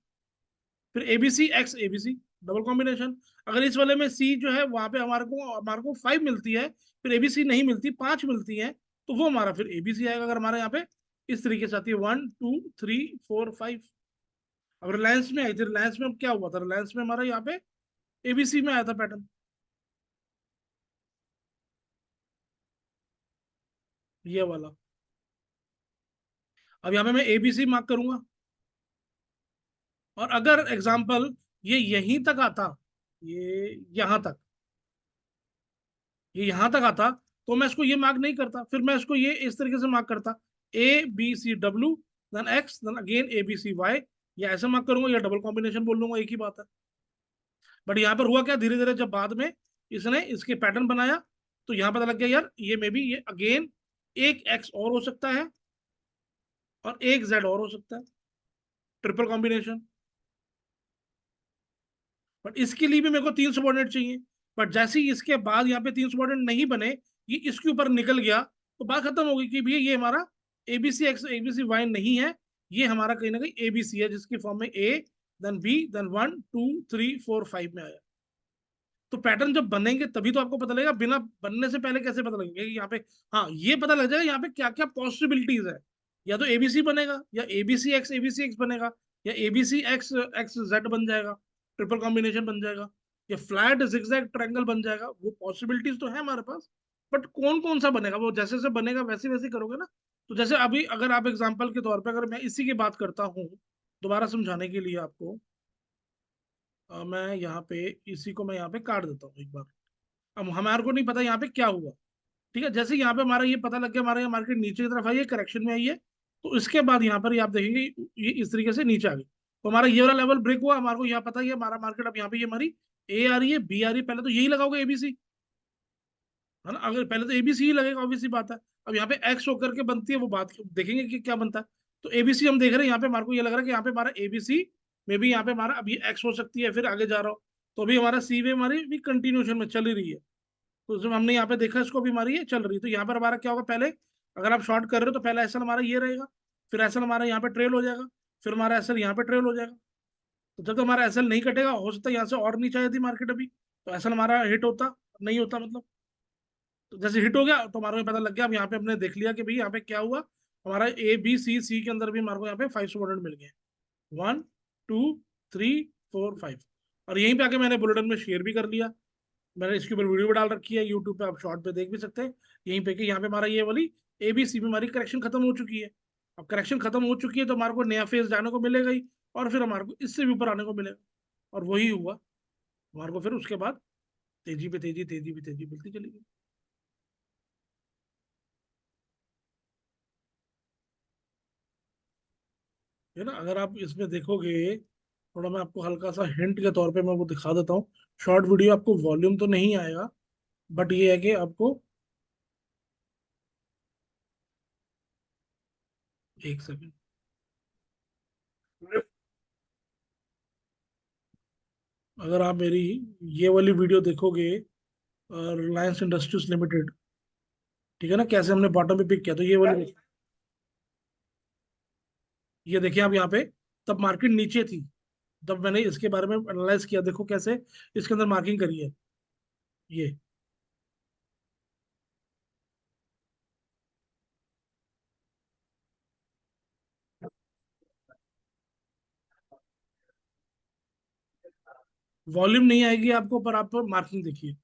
A: फिर ABC डबल कॉम्बिनेशन। अगर इस वाले में सी जो है वहां पे हमारे को 5 मिलती है, फिर ABC नहीं मिलती, 5 मिलती है, तो वो हमारा फिर ABC आएगा। अगर हमारे यहाँ पे इस तरीके से आती है 1 2 3 4 5। अब रिलायंस में आई थी, रिलायंस में अब क्या हुआ था, रिलायंस में हमारा यहाँ पे ABC में आया था पैटर्न, ये वाला। अब यहाँ पे मैं ABC मार्क करूंगा, और अगर एग्जाम्पल ये यहीं तक आता, ये यहां तक, ये यहां तक आता, तो मैं इसको ये मार्क नहीं करता, फिर मैं इसको ये इस तरीके से मार्क करता, ABCW then x then again ABCY, या ऐसे मार्क करूंगा या डबल कॉम्बिनेशन बोल लूंगा, एक ही बात है। बट यहाँ पर हुआ क्या, धीरे धीरे जब बाद में इसने इसके पैटर्न बनाया, तो यहाँ पता लग गया यार ये मे बी ये अगेन एक एक्स और हो सकता है, और एक जेड और हो सकता है, ट्रिपल कॉम्बिनेशन। बट इसके लिए भी मेरे को 3 सबऑर्डिनेट चाहिए। बट जैसे ही इसके बाद यहाँ पे 3 सबऑर्डिनेट नहीं बने, ये इसके ऊपर निकल गया, तो बात खत्म हो गई कि भैया ये हमारा एबीसी एक्स एबीसी वाई नहीं है, ये हमारा कहीं ना कहीं एबीसी है, जिसकी फॉर्म में ए देन बी देन 1 2 3 4 5 में आया। तो पैटर्न जब बनेंगे तभी तो आपको पता लगेगा, बिना बनने से पहले कैसे पता लगेगा कि यहाँ पे, हाँ ये पता लग जाएगा यहाँ पे क्या क्या पॉसिबिलिटीज है। या तो एबीसी बनेगा, या एबीसी एक्स बनेगा, या एबीसी एक्स एक्स जेड बन जाएगा, ट्रिपल कॉम्बिनेशन बन जाएगा, या फ्लैट जिगजैग ट्रायंगल बन जाएगा। वो पॉसिबिलिटीज तो है हमारे पास, बट कौन कौन सा बनेगा वो जैसे जैसे बनेगा वैसे वैसे करोगे ना। तो जैसे अभी अगर आप एग्जाम्पल के तौर पे, अगर मैं इसी की बात करता हूँ दोबारा समझाने के लिए आपको, मैं यहाँ पे इसी को मैं यहाँ पे काट देता हूँ एक बार। अब हमारे को नहीं पता यहाँ पे क्या हुआ, ठीक है। जैसे यहाँ पे हमारा ये पता लग गया हमारा यहाँ मार्केट नीचे की तरफ आई है, करेक्शन में आई है, तो इसके बाद यहाँ पर ये आप देखेंगे ये इस तरीके से नीचे आ गई। तो हमारा ये वाला लेवल ब्रेक हुआ, हमारे को यहाँ पता है हमारा मार्केट अब यहाँ पे ये हमारी ए आ रही है, बी आ रही है, पहले तो यही लगाओगे एबीसी, है ना। अगर पहले तो एबीसी ही लगेगा, ऑब्वियसली बात है। अब यहाँ पे एक्स होकर के बनती है वो बात देखेंगे कि क्या बनता है। तो एबीसी हम देख रहे हैं, यहाँ पे हमारे को ये लग रहा है कि यहाँ पे हमारा एबीसी में भी यहाँ पे हमारा अभी एक्स हो सकती है, फिर आगे जा रहा हो। तो अभी हमारा सी वे हमारी भी कंटिन्यूशन में चल ही रही है। तो जब हमने यहाँ पे देखा इसको भी हमारी ये चल रही है, तो यहाँ पर हमारा क्या होगा, पहले अगर आप शॉर्ट कर रहे हो तो पहला एसएल हमारा ये रहेगा, फिर एसएल हमारा यहाँ पे ट्रेल हो जाएगा, फिर हमारा एसएल यहाँ पे ट्रेल हो जाएगा। तो जब तक हमारा एसएल नहीं कटेगा, हो सकता है यहाँ से और नीचे आई थी मार्केट अभी, तो एसएल हमारा हिट होता नहीं होता मतलब। तो जैसे हिट हो गया तो हमारे को पता लग गया, अब यहाँ पे हमने देख लिया कि भाई यहाँ पे क्या हुआ, हमारा ए बी सी के अंदर भी हमारे को यहाँ पे 5 स्टूडेंट मिल गए, 1 2 3 4 5। और यहीं पे आके मैंने बुलेटिन में शेयर भी कर लिया, मैंने इसके ऊपर वीडियो भी डाल रखी है यूट्यूब पे, आप शॉर्ट पे देख भी सकते हैं यहीं पे कि यहाँ पे हमारा ये वाली एबीसी में हमारी करेक्शन खत्म हो चुकी है। अब करेक्शन खत्म हो चुकी है तो हमारे को नया फेज जाने को मिलेगा ही, और फिर हमारे को इससे भी ऊपर आने को मिलेगा। और वही हुआ हमारे को, फिर उसके बाद तेजी पे तेजी, तेजी पे तेजी मिलती चली गई। है ना। अगर आप इसमें देखोगे, थोड़ा मैं आपको हल्का सा हिंट के तौर पे मैं वो दिखा देता हूँ। शॉर्ट वीडियो आपको वॉल्यूम तो नहीं आएगा, बट ये है कि आपको, एक सेकंड, अगर आप मेरी ये वाली वीडियो देखोगे, रिलायंस इंडस्ट्रीज लिमिटेड, ठीक है ना, कैसे हमने बॉटम पे पिक किया, तो ये वाली देखिए, ये देखिए आप यहाँ पे, तब मार्केट नीचे थी, जब मैंने इसके बारे में एनालाइज किया, देखो कैसे इसके अंदर मार्किंग करी है ये। वॉल्यूम नहीं आएगी आपको, पर आप मार्किंग देखिए,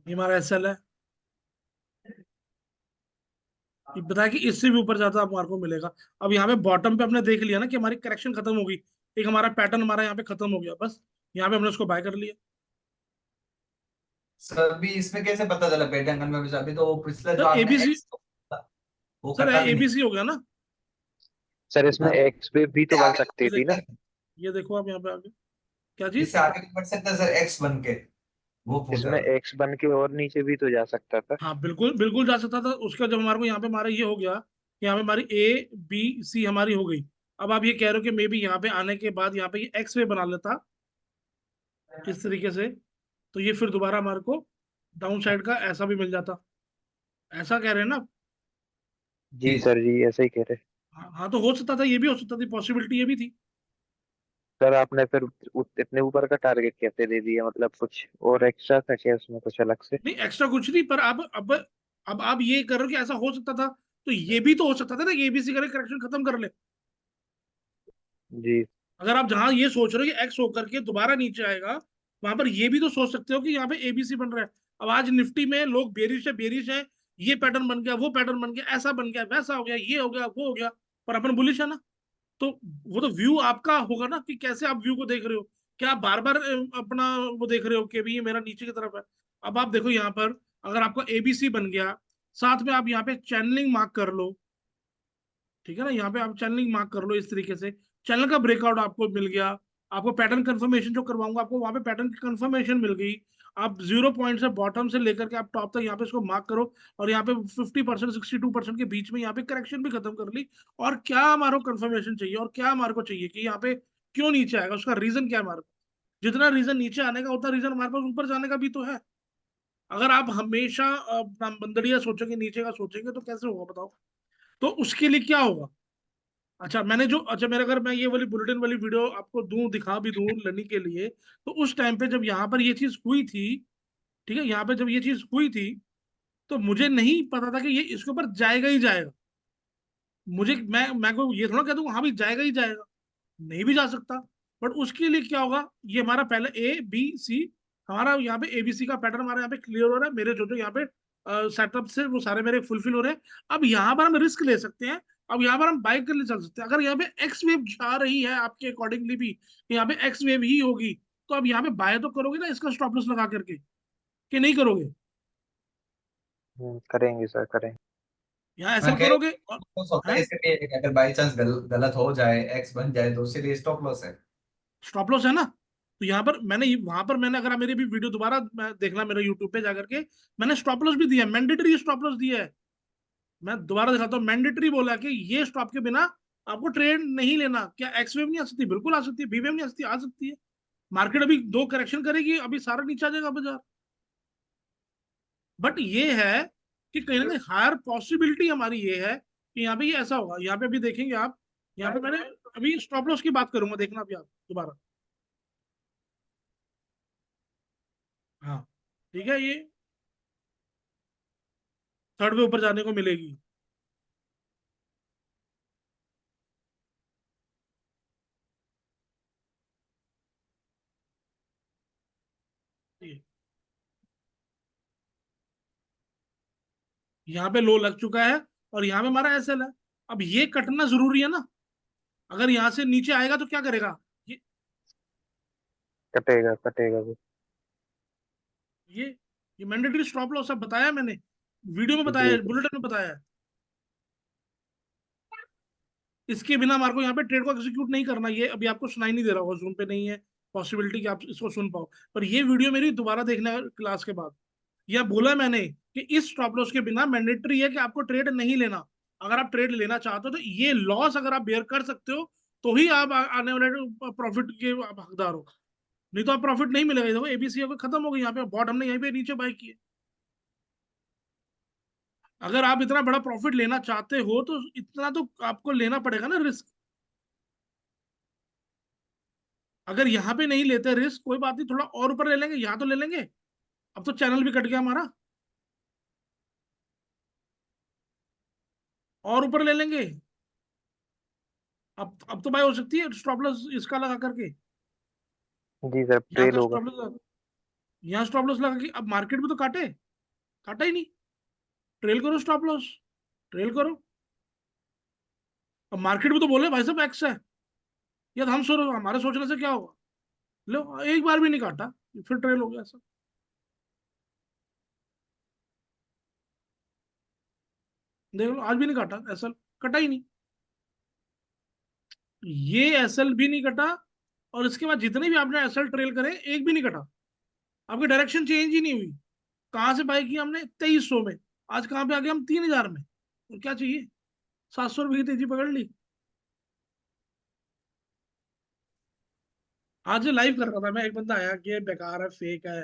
A: ये हमारा एसएल है। ये बताया कि इससे भी ऊपर जाता आपको मार्को मिलेगा। अब यहाँ पे बॉटम पे हमने देख लिया ना कि हमारी करेक्शन खत्म हो गई, एक हमारा पैटर्न हमारा यहाँ पे खत्म हो गया, बस यहाँ पे हमने उसको बाय कर लिया।
F: सर अभी इसमें कैसे पता चला पैटर्न में, अभी तो वो पिछला जो
A: सर
F: आपने
A: एबीसी,
F: एक्स वो
A: सर
F: कटा भी नहीं।
A: एबीसी हो गया ना।
B: सर इसमें
F: हाँ,
B: एक्स पे भी तो
F: इससे
B: बन
F: आगे
B: सकती
F: बढ़
B: थी
F: सकता
B: ना।
F: है,
A: ये देखो आप यहाँ पे आगे, क्या चीज,
F: इससे आगे भी बढ़ सकता है सर एक्स बन के, वो पूछ
B: इसमें
F: रहा था।
B: एक्स बन के और नीचे भी तो जा सकता था।
A: हाँ बिल्कुल बिल्कुल जा सकता था। उसका जब हमारे को यहाँ पे हमारा ये हो गया कि यहाँ पे हमारी ए बी सी हमारी हो गई, अब आप ये कह रहे हो कि मे बी यहाँ पे आने के बाद यहाँ पे ये एक्स वे बना लेता इस तरीके से, तो ये फिर दोबारा हमारे को डाउन साइड का ऐसा भी मिल जाता, ऐसा कह रहे हैं ना आप?
B: जी सर जी, ऐसे ही कह रहे।
A: हाँ हाँ, तो हो सकता था, ये भी हो सकता थी, पॉसिबिलिटी ये भी थी।
B: सर आपने फिर इतने ऊपर का टारगेट कैसे दे दिया, मतलब कुछ और एक्स्ट्रा था क्या उसमें, कुछ अलग से?
A: नहीं एक्स्ट्रा कुछ नहीं, पर अब आप ये कर रहे हो कि ऐसा हो सकता था, तो ये भी तो हो सकता था ना कि एबीसी करे करेक्शन खत्म कर ले।
B: जी
A: अगर आप जहां ये सोच रहे हो कि एक्स होकर के दोबारा नीचे आएगा, वहां पर ये भी तो सोच सकते हो कि यहाँ पे एबीसी बन रहा है। अब आज निफ्टी में लोग बेरिश है, ये पैटर्न बन गया, वो पैटर्न बन गया, ऐसा बन गया, वैसा हो गया, ये हो गया, वो हो गया, पर अपन बुलिश है ना। तो वो तो व्यू आपका होगा ना कि कैसे आप व्यू को देख रहे हो, क्या आप बार बार अपना वो देख रहे हो कि भी ये मेरा नीचे की तरफ है। अब आप देखो यहाँ पर, अगर आपका एबीसी बन गया, साथ में आप यहाँ पे चैनलिंग मार्क कर लो, ठीक है ना, यहाँ पे आप चैनलिंग मार्क कर लो इस तरीके से, चैनल का ब्रेकआउट आपको मिल गया, आपको पैटर्न कंफर्मेशन जो करवाऊंगा आपको वहां पे पैटर्न की कंफर्मेशन मिल गई। आप 0 पॉइंट से बॉटम से लेकर के आप टॉप तक यहाँ पे इसको मार्क करो, और यहाँ पे 50% 62% के बीच में यहाँ पे करेक्शन भी खत्म कर ली। और क्या हमारे को कंफर्मेशन चाहिए, और क्या हमारे को चाहिए कि यहाँ पे क्यों नीचे आएगा, उसका रीजन क्या है हमारे को। जितना रीजन नीचे आने का उतना रीजन हमारे पास ऊपर जाने का भी तो है। अगर आप हमेशा बंदरिया सोचोगे, नीचे का सोचेंगे, तो कैसे होगा बताओ? तो उसके लिए क्या होगा? अच्छा मेरे अगर मैं ये वाली बुलेटिन वाली वीडियो आपको दूं, दिखा भी दूं लर्निंग के लिए, तो उस टाइम पे जब यहाँ पर ये चीज हुई थी, ठीक है, यहाँ पे जब ये चीज हुई थी, तो मुझे नहीं पता था कि ये इसके ऊपर जाएगा ही जाएगा। मैं को ये थोड़ा कह दूंगा हाँ भाई जाएगा ही जाएगा, नहीं भी जा सकता। बट उसके लिए क्या होगा, ये हमारा पहले ABC, हमारा यहाँ पे ABC का पैटर्न हमारे यहाँ पे क्लियर हो रहा है, मेरे जो यहाँ पे सेटअप से वो सारे मेरे फुलफिल हो रहे हैं। अब यहाँ पर हम रिस्क ले सकते हैं, अब यहाँ पर हम बाय कर ले चल सकते हैं। अगर यहाँ पे एक्स वेव जा रही है आपके अकॉर्डिंगली भी, यहाँ पे एक्स वेव ही होगी, तो अब यहाँ पे बाय तो करोगे ना इसका स्टॉप लॉस लगा करके, कि नहीं करोगे?
B: करेंगे सर, करेंगे।
A: यहाँ ऐसा
F: हाँ, कह
A: करोगे और
F: हो सकता है
A: है
F: इसके लिए, अगर बाई चांस गलत हो जाए, एक्स बन जाए, तो उसके लिए स्टॉप लॉस है।
A: स्टॉप लॉस है ना। तो यहाँ पर मैंने वहां पर मैंने, अगर आप मेरी भी वीडियो दोबारा देखना मेरे यूट्यूब पे जाकर के, मैंने स्टॉप लॉस भी दिया है, मैंडेटरी स्टॉप लॉस दिया है। मैं दोबारा दिखाता हूँ, मैंडेटरी बोला कि ये स्टॉप के बिना आपको ट्रेड नहीं लेना। क्या एक्स वेव नहीं आ सकती? बिल्कुल आ सकती है। बी वेव नहीं आ सकती? आ सकती है। मार्केट अभी दो करेक्शन करेगी, अभी सारा नीचे आ जाएगा बाजार। बट ये है कि कहीं ना कहीं हायर पॉसिबिलिटी हमारी ये है कि यहाँ पे ये ऐसा होगा। यहाँ पे अभी देखेंगे आप, यहाँ पे मैंने अभी स्टॉप लॉस की बात करूंगा, देखना अभी आप दोबारा। हाँ ठीक है, ये थर्ड पे ऊपर जाने को मिलेगी। ये यहाँ पे लो लग चुका है और यहाँ पे हमारा SL है। अब ये कटना जरूरी है ना। अगर यहाँ से नीचे आएगा तो क्या करेगा? ये
B: कटेगा, कटेगा भी।
A: ये ये मैंडेटरी स्टॉप लॉस सब बताया मैंने, वीडियो में बताया
B: जी
A: है, बुलेटिन में बताया है। इसके बिना हमारे को यहाँ पे ट्रेड को एग्जीक्यूट नहीं करना। ये अभी आपको सुनाई नहीं दे रहा होगा, जूम पे नहीं है पॉसिबिलिटी कि आप इसको सुन पाओ, पर ये वीडियो मेरी दोबारा देखना क्लास के बाद। यह बोला मैंने कि इस स्टॉप लॉस के बिना मैंडेटरी है कि आपको ट्रेड नहीं लेना। अगर आप ट्रेड लेना चाहते हो तो ये लॉस अगर आप बेयर कर सकते हो, तो ही आप आने वाले प्रॉफिट के आप हकदार हो। नहीं तो आप प्रॉफिट नहीं मिलेगा। देखो ABC अगर खत्म हो गई, यहाँ पे बॉट हमने यहीं पे नीचे बाय किए। अगर आप इतना बड़ा प्रॉफिट लेना चाहते हो तो इतना तो आपको लेना पड़ेगा ना रिस्क। अगर यहाँ पे नहीं लेते रिस्क, कोई बात नहीं, थोड़ा और ऊपर ले लेंगे, यहाँ तो ले लेंगे। अब तो चैनल भी कट गया हमारा, और ऊपर ले लेंगे। अब तो बाय हो सकती है स्टॉप लॉस इसका लगा करके।
B: जी सर,
A: यहाँ
B: ट्रेल
A: का
B: होगा।
A: स्टॉप लॉस, यहाँ स्टॉप लॉस लगा के, अब मार्केट भी तो काटे, काटा ही नहीं। ट्रेल करो स्टॉप लॉस, ट्रेल करो। अब मार्केट भी तो बोले भाई साहब एक्स है, या तो हम सोच, हमारे सोचने से क्या होगा? लो एक बार भी नहीं काटा, फिर ट्रेल हो गया सब। देख लो आज भी नहीं काटा SL, कटा ही नहीं। ये SL भी नहीं कटा, और इसके बाद जितने भी आपने SL ट्रेल करे एक भी नहीं कटा। आपकी डायरेक्शन चेंज ही नहीं हुई। कहाँ से बाई किया हमने? 2300 में, आज कहाँ पे आ गए हम? 3000 में। और क्या चाहिए? 700 रुपये की तेजी पकड़ ली। आज लाइव कर रहा था मैं, एक बंदा आया कि ये बेकार है, फेक है,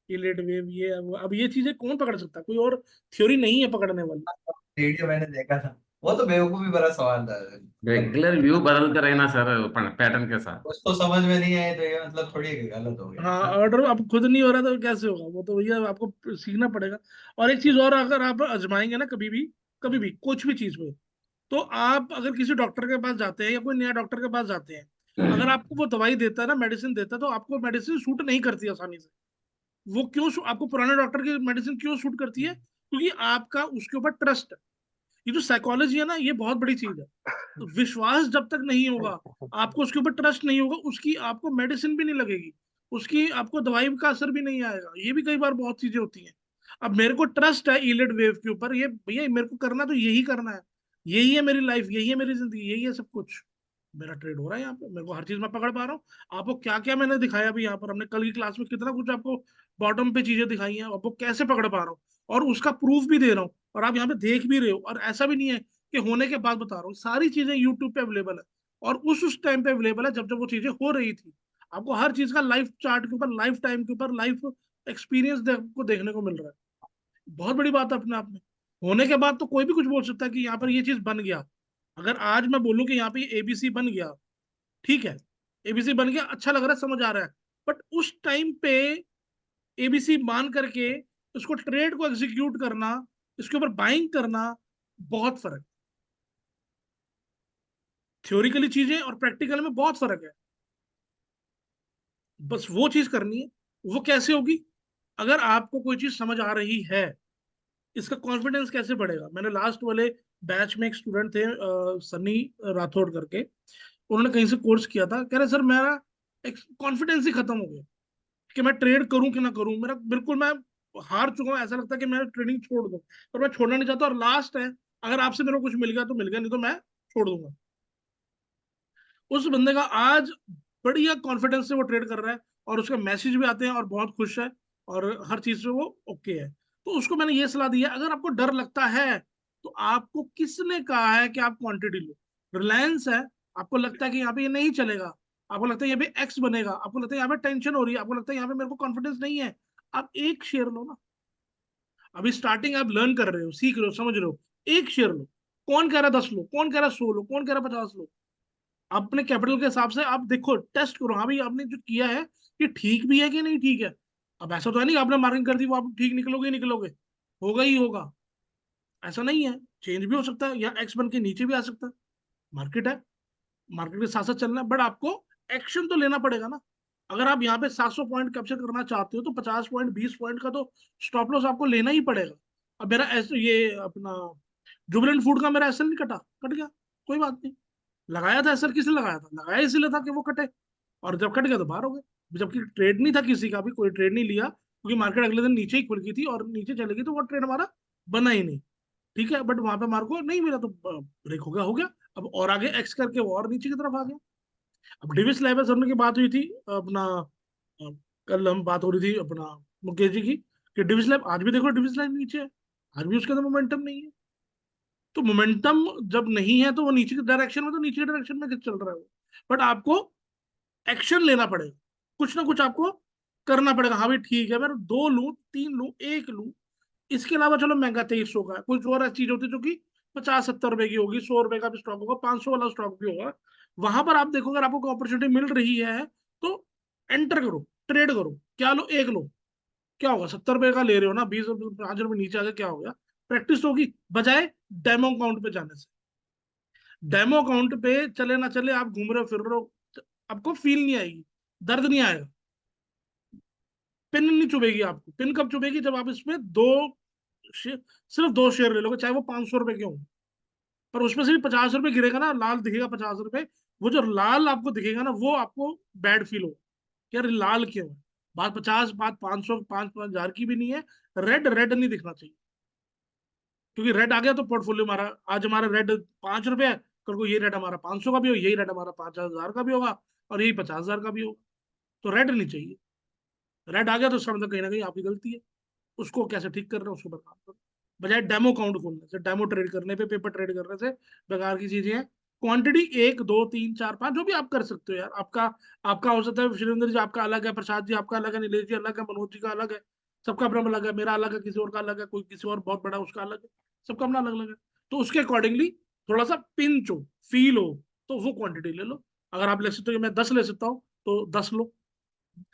A: ये लेट वेव, ये है, वो। अब ये चीजें कौन पकड़ सकता है? कोई और थ्योरी नहीं है पकड़ने वाली।
F: वीडियो मैंने देखा था, वो तो बेवकूफी भरा सवाल था।
C: रेगुलर व्यू बदलते रहना सर, पैटर्न के साथ।
F: उसको समझ में नहीं आए तो ये मतलब थोड़ी है कि गलत हो गया
A: हाँ,
F: ना।
A: ऑर्डर अब खुद नहीं हो रहा तो कैसे होगा? वो तो भैया आपको सीखना पड़ेगा। और एक चीज और, अगर आप आजमाएंगे ना कभी भी कुछ भी चीज में, तो आप अगर किसी डॉक्टर के पास जाते हैं या कोई नया डॉक्टर के पास जाते हैं, अगर आपको वो दवाई देता है ना, मेडिसिन देता है, तो आपको मेडिसिन सूट नहीं करती आसानी से। वो क्यों आपको पुराने डॉक्टर की मेडिसिन क्यों सूट करती है? क्योंकि आपका उसके ऊपर ट्रस्ट है। ये जो साइकोलॉजी है ना, ये बहुत बड़ी चीज है। तो विश्वास जब तक नहीं होगा, आपको उसके ऊपर ट्रस्ट नहीं होगा, उसकी आपको मेडिसिन भी नहीं लगेगी, उसकी आपको दवाई का असर भी नहीं आएगा। ये भी कई बार बहुत चीजें होती हैं। अब मेरे को ट्रस्ट है ईलेट वेव के ऊपर, ये भैया मेरे को करना तो यही करना है, यही है मेरी लाइफ, यही है मेरी जिंदगी, यही है सब कुछ। मेरा ट्रेड हो रहा है यहाँ पे, मेरे को हर चीज मैं पकड़ पा रहा हूँ। आपको क्या क्या मैंने दिखाया अभी यहाँ पर, हमने कल की क्लास में कितना कुछ आपको बॉटम पे चीजें दिखाई हैं, आपको कैसे पकड़ पा रहा हूँ, और उसका प्रूफ भी दे रहा हूँ, और आप यहाँ पे देख भी रहे हो। और ऐसा भी नहीं है कि होने के बाद बता रहा हूँ, सारी चीजें यूट्यूब पे अवेलेबल है, और उस टाइम पे अवेलेबल है जब जब वो चीजें हो रही थी। आपको हर चीज का लाइफ चार्ट के ऊपर, लाइफ टाइम के ऊपर, लाइफ एक्सपीरियंस को देखने को मिल रहा है। बहुत बड़ी बात है अपने आप में। होने के बाद तो कोई भी कुछ बोल सकता है कि यहाँ पर ये चीज बन गया। अगर आज मैं बोलूँ कि यहाँ पे एबीसी बन गया, ठीक है, एबीसी बन गया, अच्छा लग रहा है, समझ आ रहा है, बट उस टाइम पे एबीसी मान करके उसको ट्रेड को एग्जीक्यूट करना, इसके ऊपर बाइंग करना, बहुत फर्क। थ्योरिकली चीजें और प्रैक्टिकल में बहुत फर्क है। बस वो चीज करनी है। वो कैसे होगी? अगर आपको कोई चीज समझ आ रही है, इसका कॉन्फिडेंस कैसे बढ़ेगा? मैंने लास्ट वाले बैच में एक स्टूडेंट थे सनी राठौड़ करके, उन्होंने कहीं से कोर्स किया था, कह रहे सर मेरा एक कॉन्फिडेंस ही खत्म हो गया कि मैं ट्रेड करूं कि ना करूं। मेरा बिल्कुल, मैं हार चुका हूं, ऐसा लगता है कि मैं ट्रेडिंग छोड़ दूं, पर मैं छोड़ना नहीं चाहता, और लास्ट है, अगर आपसे मेरे को कुछ मिल गया तो मिल गया, नहीं तो मैं छोड़ दूंगा। उस बंदे का आज बढ़िया कॉन्फिडेंस से वो ट्रेड कर रहा है, और उसके मैसेज भी आते हैं और बहुत खुश है, और हर चीज से वो ओके है। तो उसको मैंने ये सलाह दी है, अगर आपको डर लगता है तो आपको किसने कहा है कि आप क्वांटिटी लो? रिलायंस है, आपको लगता है कि यहाँ पे ये नहीं चलेगा, आपको लगता है यहाँ पे एक्स बनेगा, आपको लगता है यहाँ पे टेंशन हो रही है, आपको लगता है यहाँ पे मेरे को कॉन्फिडेंस नहीं है, आप एक शेयर लो ना। अभी स्टार्टिंग आप लर्न कर रहे हो, सीख रहे हो, समझ रहे हो, एक शेयर लो। कौन कह रहा है 10 लो, कौन कह रहा है 100 लो, कौन कह रहा है 50 लो? अपने कैपिटल के हिसाब से आप देखो, टेस्ट करो, हाँ भाई आपने जो किया है ये ठीक भी है कि नहीं ठीक है। अब ऐसा तो है नहीं आपने मार्किंग कर दी वो आप ठीक निकलोगे ही निकलोगे, होगा ही होगा, ऐसा नहीं है। चेंज भी हो सकता है, या एक्स बन के नीचे भी आ सकता है। मार्केट है, मार्केट के साथ साथ चलना है, बट आपको एक्शन तो लेना पड़ेगा ना। अगर आप यहाँ पे 700 पॉइंट कैप्चर करना चाहते हो तो 50 पॉइंट 20 पॉइंट का तो स्टॉप लॉस आपको लेना ही पड़ेगा। अब मेरा ये अपना जुबिलेंट फूड का मेरा एसएल नहीं कटा, कट गया, कोई बात नहीं। लगाया था एसएल, किसने लगाया था? लगाया इसलिए था कि वो कटे, और जब कट गया तो बाहर हो गए। जबकि ट्रेड नहीं था, किसी का भी कोई ट्रेड नहीं लिया, क्योंकि मार्केट अगले दिन नीचे ही खुल गई थी और नीचे चलेगी, तो वो ट्रेड हमारा बना ही नहीं। ठीक है, बट वहां पे मार्क को नहीं मिला तो ब्रेक हो गया, हो गया। अब और आगे एक्स करके वो और नीचे की तरफ आ गया। अब डिविस लाइव हमने की बात हुई थी अपना, अ, कल हम बात हो रही थी अपना मुकेश जी की, कि डिविस लाइव आज भी देखो, डिविस लाइव नीचे है, आज भी उसके अंदर मोमेंटम नहीं है। तो मोमेंटम जब नहीं है तो वो नीचे की डायरेक्शन में, तो नीचे की डायरेक्शन में चल रहा है वो। बट आपको एक्शन लेना पड़ेगा, कुछ ना कुछ आपको करना पड़ेगा। हाँ भाई ठीक है, मैं 2 लूं, 3 लूं, 1 लूं, इसके अलावा चलो महंगा 2300 का है, कुछ और चीज होती है जो कि 50-70 रुपए की होगी, 100 रुपए का भी स्टॉक होगा, 500 वाला स्टॉक भी होगा। वहां पर आप देखो, अगर आपको अपॉर्चुनिटी मिल रही है तो एंटर करो, ट्रेड करो। क्या लो? 1 लो, क्या होगा? 70 रुपए का ले रहे हो ना, 20 रुपए 5 रुपए नीचे आ गया, क्या हो गया? प्रैक्टिस होगी, बजाय डेमो अकाउंट पे जाने से। डेमो अकाउंट पे चले ना चले, आप घूम रहे हो फिर रहे हो, आपको फील नहीं आएगी, दर्द नहीं आएगा, पिन नहीं चुभेगी आपको। पिन कब चुभेगी? जब आप इसमें सिर्फ 2 शेयर ले लोगे, चाहे वो 500 रुपए के हों, पर उसमें से भी 50 रुपए गिरेगा ना, लाल दिखेगा 50 रुपए, वो जो लाल आपको दिखेगा ना, वो आपको बैड फील होगा, यार लाल क्यों है? बात 50, बात 500, 5,000 की भी नहीं है। रेड रेड नहीं दिखना चाहिए, क्योंकि रेड आ गया तो पोर्टफोलियो हमारा, आज हमारा रेड 5 रुपए है, कल को ये रेड हमारा 500 का भी हो, यही रेड हमारा 5,000 का भी होगा, और यही 50,000 का भी होगा। तो रेड नहीं चाहिए। रेड आ गया तो इसका मतलब कहीं ना कहीं आपकी गलती है, उसको कैसे ठीक कर रहे हो उसके ऊपर काम करो, बजाय डेमो अकाउंट खोलने से, डेमो ट्रेड करने पे, पेपर ट्रेड करने से बेकार की चीजें हैं। क्वांटिटी 1 2 3 4 5 जो भी आप कर सकते हो यार। आपका आपका हो सकता है सुरेंद्र जी आपका अलग है, प्रसाद जी आपका अलग है, नीलेश जी अलग है, मनोज जी का अलग है, सबका अपना अलग है, मेरा अलग है, किसी और का अलग है, कोई किसी और बहुत बड़ा उसका अलग है, सबका अपना अलग अलग है। तो उसके अकॉर्डिंगली थोड़ा सा पिंच हो, फील हो, तो वो क्वांटिटी ले लो। अगर आप ले सकते हो कि मैं 10 ले सकता हूँ तो 10 लो,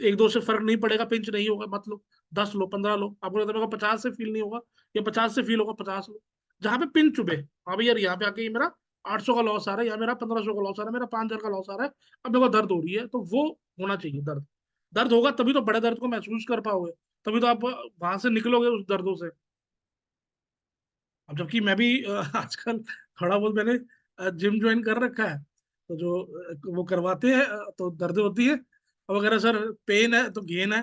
A: 1 2 से फर्क नहीं पड़ेगा, पिंच नहीं होगा मत लो। 10 लो, 15 लो, आपको लगता है मेरे को 50 से फील नहीं होगा, या 50 से फील होगा, 50 लो। जहां पे पिन चुभे, हाँ भाई यार यहाँ पे आके ये मेरा 800 का लॉस आ रहा है, या मेरा 1500 का लॉस आ रहा है, मेरा 5,000 का लॉस आ रहा है, अब मेरे को दर्द हो रही है, तो वो होना चाहिए दर्द। दर्द होगा तभी तो बड़े दर्द को महसूस कर पाओगे, तभी तो आप वहां से निकलोगे उस दर्दों से। अब जबकि मैं भी आजकल थोड़ा बहुत मैंने जिम ज्वाइन कर रखा है, तो जो वो करवाते हैं तो दर्द होती है। अब अगर सर पेन है तो गेन है,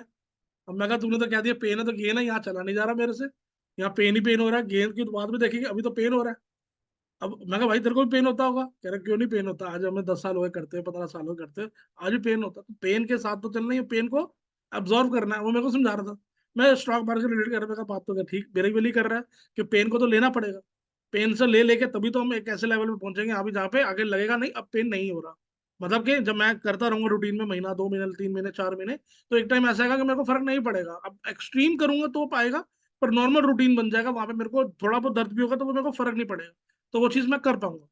A: अब मैं कहा तुमने तो कह दिया पेन है तो गेन है, यहाँ चला नहीं जा रहा मेरे से, यहाँ पेन ही पेन हो रहा है, गेन की तो बाद में देखेंगे, अभी तो पेन हो रहा है। अब मैं कहा भाई तेरे को भी पेन होता होगा? कह रहा क्यों नहीं पेन होता, आज हमें 10 साल हो गए करते हैं, 15 साल हो गए करते हैं, आज भी पेन होता। तो पेन के साथ तो चलना ही है, पेन को अब्जॉर्व करना है, वो मेरे को समझा रहा था। मैं स्टॉक मार्केट रिलेटेड कर रहा था, बात तो क्या ठीक मेरे भी कर रहा है कि पेन को तो लेना पड़ेगा। पेन से ले लेके तभी तो हम एक ऐसे लेवल पे पहुंचेंगे अभी जहाँ पे आगे लगेगा नहीं अब पेन नहीं हो रहा। मतलब कि जब मैं करता रहूंगा रूटीन में महीना 2 महीने 3 महीने 4 महीने, तो एक टाइम ऐसा आएगा कि मेरे को फर्क नहीं पड़ेगा। अब एक्सट्रीम करूंगा तो पाएगा, पर नॉर्मल रूटीन बन जाएगा, वहां पे मेरे को थोड़ा बहुत दर्द भी होगा तो वो मेरे को फर्क नहीं पड़ेगा, तो वो चीज मैं कर पाऊंगा।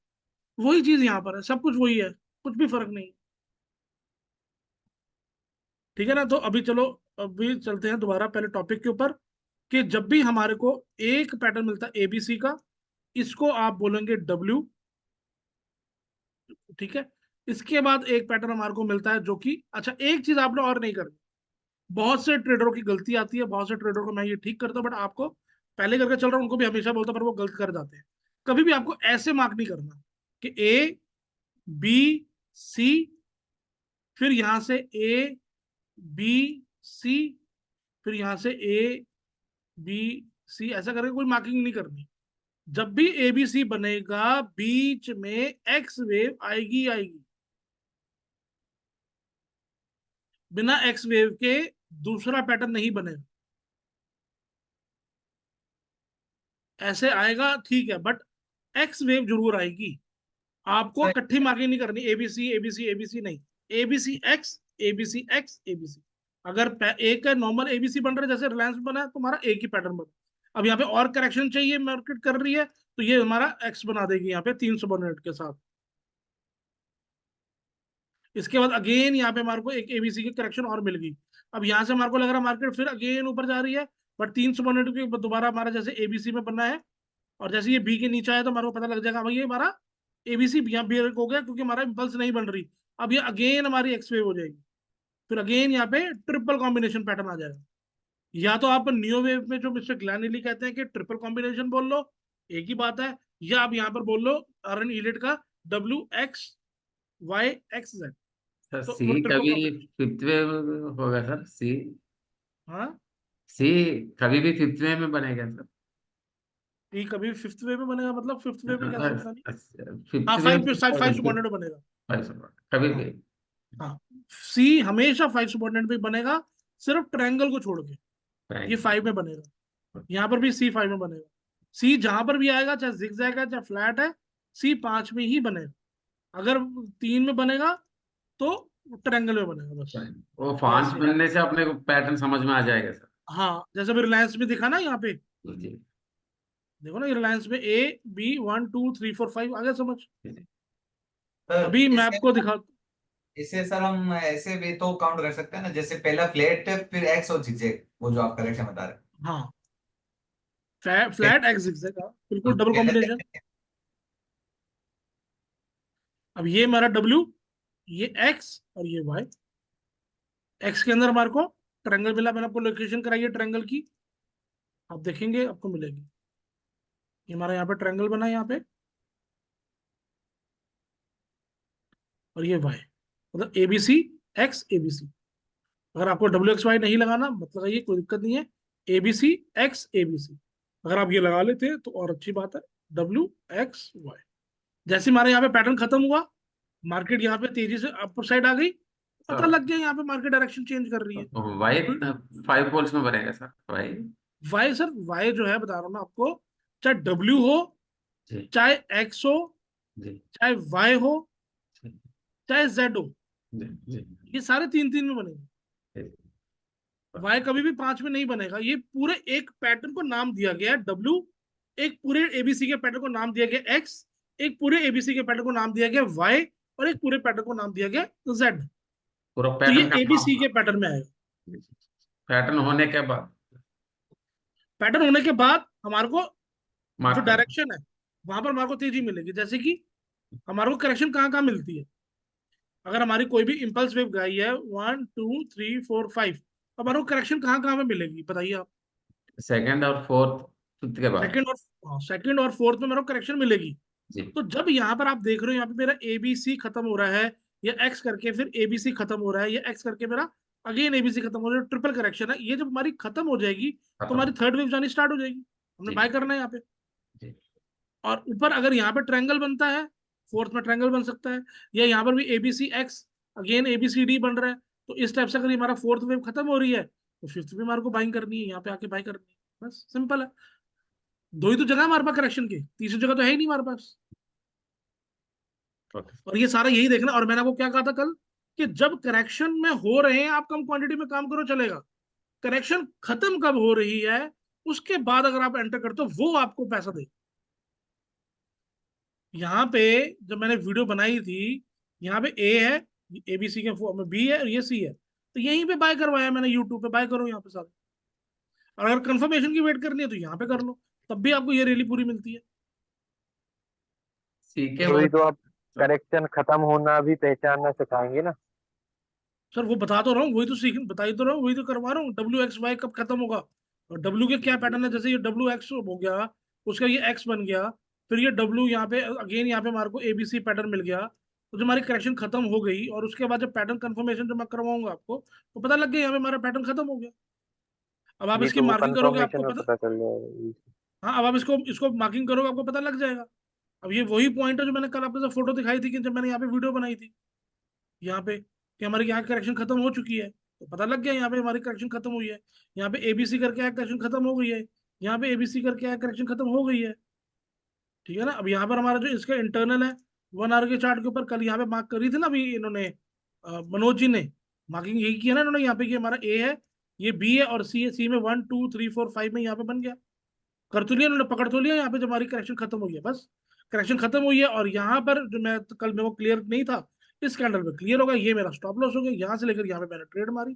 A: वही चीज यहाँ पर है, सब कुछ वही है, कुछ भी फर्क नहीं। ठीक है ना? तो अभी चलो, अभी चलते हैं दोबारा पहले टॉपिक के ऊपर, कि जब भी हमारे को एक पैटर्न मिलता है एबीसी का, इसको आप बोलेंगे डब्ल्यू। ठीक है? इसके बाद एक पैटर्न हमारे को मिलता है जो कि, अच्छा एक चीज आपने और नहीं करनी, बहुत से ट्रेडरों की गलती आती है, बहुत से ट्रेडरों को मैं ये ठीक करता हूँ, बट आपको पहले करके चल रहा हूँ उनको भी हमेशा बोलता हूं, पर वो गलत कर जाते हैं। कभी भी आपको ऐसे मार्क नहीं करना कि ए बी सी, फिर यहां से ए बी सी, फिर यहां से ए बी सी, ऐसा करके कोई मार्किंग नहीं करनी। जब भी एबीसी बनेगा बीच में एक्स वेव आएगी आएगी, बिना एक्स वेव के दूसरा पैटर्न नहीं बनेगा। ऐसे आएगा ठीक है, बट एक्स वेव जरूर आएगी। आपको
F: सर
A: इकट्ठी मार्किंग नहीं करनी, एबीसी एबीसी एबीसी नहीं, ABC x ABC x ABC. अगर एक का नॉर्मल एबीसी बन रहा है जैसे रिलायंस में बना है, तो हमारा एक ही पैटर्न बना। अब यहाँ पे और करेक्शन चाहिए, मार्केट कर रही है, तो ये हमारा एक्स बना देगी यहाँ पे 300 के साथ। इसके बाद अगेन यहाँ पे हमारे को एक एबीसी की करेक्शन और मिल गई। अब यहाँ से हमारे को लग रहा है मार्केट फिर अगेन ऊपर जा रही है, बट 300 के दोबारा हमारा जैसे एबीसी में बनना है, और जैसे ये बी के नीचे आया तो हमारे को पता लग जाएगा भाई ये हमारा एबीसी यहाँ ब्रेक हो गया, क्योंकि हमारा इम्पल्स नहीं बन रही। अब ये अगेन हमारी एक्स वेव हो जाएगी, फिर अगेन यहाँ पे ट्रिपल कॉम्बिनेशन पैटर्न आ जाएगा। या तो आप नियो वेव में जो मिस्टर ग्लैनिली कहते हैं कि ट्रिपल कॉम्बिनेशन बोल लो, एक ही बात है, या आप यहाँ पर बोल लो आरएन इलिट का W x Y x Z,
C: sir
A: तो वो
C: सी
A: ट्रिपल
C: कभी
A: कॉम्बिनेशन।
C: फिफ्थ वेव होगा सर? सी
A: हाँ,
C: सी कभी भी फिफ्थ वेव में बनेगा सर?
A: ये कभी फिफ्थ वे में बनेगा, मतलब फिफ्थ वे में कैसे पता नहीं।
C: फिफ्थ
A: हाँ,
C: वेव
A: फाइव फाइव सबऑर्डिनेट बनेगा।
C: कभी
A: हाँ
C: भी।
A: हाँ, सी हमेशा फाइव सबऑर्डिनेट में बनेगा, सिर्फ ट्रायंगल को छोड़ के, ये
C: Right.
A: 5 में बनेगा। यहाँ पर भी सी 5 में बनेगा। सी जहां पर भी आएगा, चाहे जिगजैग है चाहे फ्लैट है, सी 5 में ही बनेगा। अगर 3 में बनेगा तो ट्रायंगल में बनेगा बस।
C: Right. वो
A: ये
C: पांच
A: ऐसे है।
C: बनने से अपने को पैटर्न समझ में आ जाएगा सर।
A: हाँ, जैसे अभी रिलायंस में दिखा ना, यहाँ पे
C: जी
A: देखो ना, रिलायंस में ए बी 1 2 3 4 5 आगे समझ।
C: जी।
F: सर
A: अभी मैं
F: इसे
A: आपको दिखा,
F: इसे सर हम ऐसे भी तो काउंट कर सकते हैं ना, जैसे पहला फ्लैट फिर एक्स और जिगजैग, वो जो आप करेक्शन बता रहे
A: हाँ,
F: हैं।
A: फ्लैट एक्स जिगजैग, बिल्कुल
F: हम
A: डबल
F: कह लेते
A: कॉम्बिनेशन।
F: हैं।
A: अब ये हमारा डब्ल्यू, ये एक्स और ये वाई। एक्स के अंदर हमारे को ट्रायंगल मिला, मैंने आपको लोकेशन कराई है ट्रायंगल की, आप देखेंगे आपको मिलेगी। ये हमारा यहाँ पे ट्रायंगल बना है यहाँ पे, और ये वाई, मतलब एबीसी एक्स एबीसी। अगर आपको डब्ल्यू एक्स वाई नहीं लगाना, मतलब ये कोई दिक्कत नहीं है, एबीसी एक्स एबीसी। अगर आप ये लगा लेते हैं तो और अच्छी बात है, डब्ल्यू एक्स वाई। जैसे हमारे यहाँ पे पैटर्न खत्म हुआ, मार्केट यहाँ पे तेजी से अपर साइड आ गई, पता
C: सर
A: लग गया यहाँ पे मार्केट डायरेक्शन चेंज कर रही है।
C: वाई 5 पोल्स में बनेगा sir? Y
A: y sir, y जो है बता रहा हूँ ना आपको, चाहे डब्ल्यू हो,
C: जी
A: चाहे एक्स हो,
C: जी
A: चाहे वाई हो,
C: जी
A: चाहे जेड हो,
C: जी जी
A: ये सारे 3 3 में बनेंगे।
C: जी।
A: वाई कभी भी 5 में नहीं बनेगा। ये पूरे एक पैटर्न को नाम दिया गया है डब्ल्यू, एक पूरे एबीसी के पैटर्न को नाम दिया गया एक्स, एक पूरे एबीसी के पैटर्न को नाम दिया गया वाई, और एक पूरे पैटर्न को नाम दिया गया जेड।
C: पूरा
A: तो ये
C: पैटर्न का
A: एबीसी
C: नाम
A: के पैटर्न में आएगा।
C: पैटर्न होने के बाद
A: पैटर्न होने के बाद हमारे को जो
C: मार्क करना।
A: डायरेक्शन है, वहां पर हमारे को तेजी मिलेगी। जैसे कि हमारे को करेक्शन कहाँ कहाँ मिलती है, अगर हमारी कोई भी इंपल्स वेव गई है 1 2 3 4 5, हमारे को करेक्शन कहाँ कहाँ पे मिलेगी बताइए आप।
C: सेकंड और फोर्थ फिफ्थ के बाद।
A: सेकंड और फोर्थ में मेरे को करेक्शन मिलेगी।
C: जी
A: तो जब यहाँ पर आप देख रहे हो, यहाँ पे मेरा एबीसी खत्म हो रहा है, या एक्स करके फिर एबीसी खत्म हो रहा है, या एक्स करके मेरा अगेन एबीसी खत्म हो रहा है, ट्रिपल करेक्शन है, ये जब हमारी खत्म हो जाएगी तो
C: खत्म।
A: हमारी थर्ड वेव जानी स्टार्ट हो जाएगी। हमने
C: जी
A: बाय करना है यहाँ पे।
C: जी
A: और ऊपर अगर यहाँ पे ट्रायंगल बनता है, फोर्थ में ट्रायंगल बन सकता है, या यहाँ पर भी ABC x again ABC D बन रहा है, तो इस टाइप से अगर हमारा फोर्थ वेव खत्म हो रही है, तो फिफ्थ में हमारे को बाइंग करनी है, यहाँ पे आके बाय करनी है, बस सिंपल है। दो ही तो जगह है हमारे पास करेक्शन की, तीसरी जगह तो है ही नहीं हमारे पास।
C: ओके
A: और ये सारा यही देखना। और मैंने आपको क्या कहा था कल, कि जब करेक्शन में हो रहे हैं आप कम क्वांटिटी में काम करो चलेगा, करेक्शन खत्म कब हो रही है उसके बाद अगर आप एंटर करते हो वो आपको पैसा दे। यहाँ पे जब मैंने वीडियो बनाई थी, यहाँ पे ए है, एबीसी के फॉर्म में बी है और ये सी है, तो यहीं पे बाय करवाया मैंने, यूट्यूब पे बाय करो यहाँ पे सारा। और अगर कंफर्मेशन की वेट करनी है तो यहाँ पे कर लो, तब भी आपको ये रैली पूरी मिलती है।
C: ठीक है
B: तो
C: वो
B: वही तो आप करेक्शन खत्म होना भी पहचानना सिखाएंगे ना।
A: सर वो बता तो रहा हूँ, वही तो सीख बता ही तो रहा हूँ, वही तो करवा रहा हूँ। WXY कब खत्म होगा और W के क्या पैटर्न है, जैसे ये WX हो गया, उसका ये X बन गया, फिर ये W यहाँ पे अगेन, यहाँ पे हमारे को ABC पैटर्न मिल गया, तो जो हमारी करेक्शन खत्म हो गई और उसके बाद जब पैटर्न कंफर्मेशन जो मैं करवाऊंगा आपको, तो पता लग गया यहाँ पे हमारा पैटर्न खत्म हो गया। अब आप
B: ये
A: इसकी
B: तो वो
A: मार्किंग करोगे आपको
B: कंफर्मेशन में
A: पता,
B: पता चल जाएगा।
A: हाँ अब आप इसको इसको मार्किंग करोगे आपको पता लग जाएगा। अब ये वही पॉइंट है जो मैंने कल आपके साथ फोटो दिखाई थी कि जब मैंने यहाँ पे वीडियो बनाई थी, यहाँ पे कि हमारी यहाँ करेक्शन खत्म हो चुकी है, तो पता लग गया यहाँ पे हमारी करेक्शन खत्म हुई है। यहाँ पे एबीसी करके आया करेक्शन खत्म हो गई है, यहाँ पे एबीसी करके आया करेक्शन खत्म हो गई है। ठीक है ना। अब यहाँ पर हमारा जो इसका इंटरनल है 1 आवर के चार्ट के ऊपर, कल यहाँ पे मार्क करी थी ना अभी इन्होंने, मनोज जी ने मार्किंग यही किया ना इन्होंने यहाँ पे, कि हमारा ए है, ये बी है और सी है, सी में 1 2 3 4 5 में यहाँ पे बन गया, कर तो लिया उन्होंने, पकड़ तो लिया यहाँ पे जब हमारी करेक्शन खत्म हुई है, बस करेक्शन खत्म हुई है। और यहाँ पर जो मैं कल मेरे को क्लियर नहीं था, इस कैंडल पे क्लियर होगा, ये मेरा स्टॉप लॉस हो गया, यहाँ से लेकर यहाँ पे मैंने ट्रेड मारी।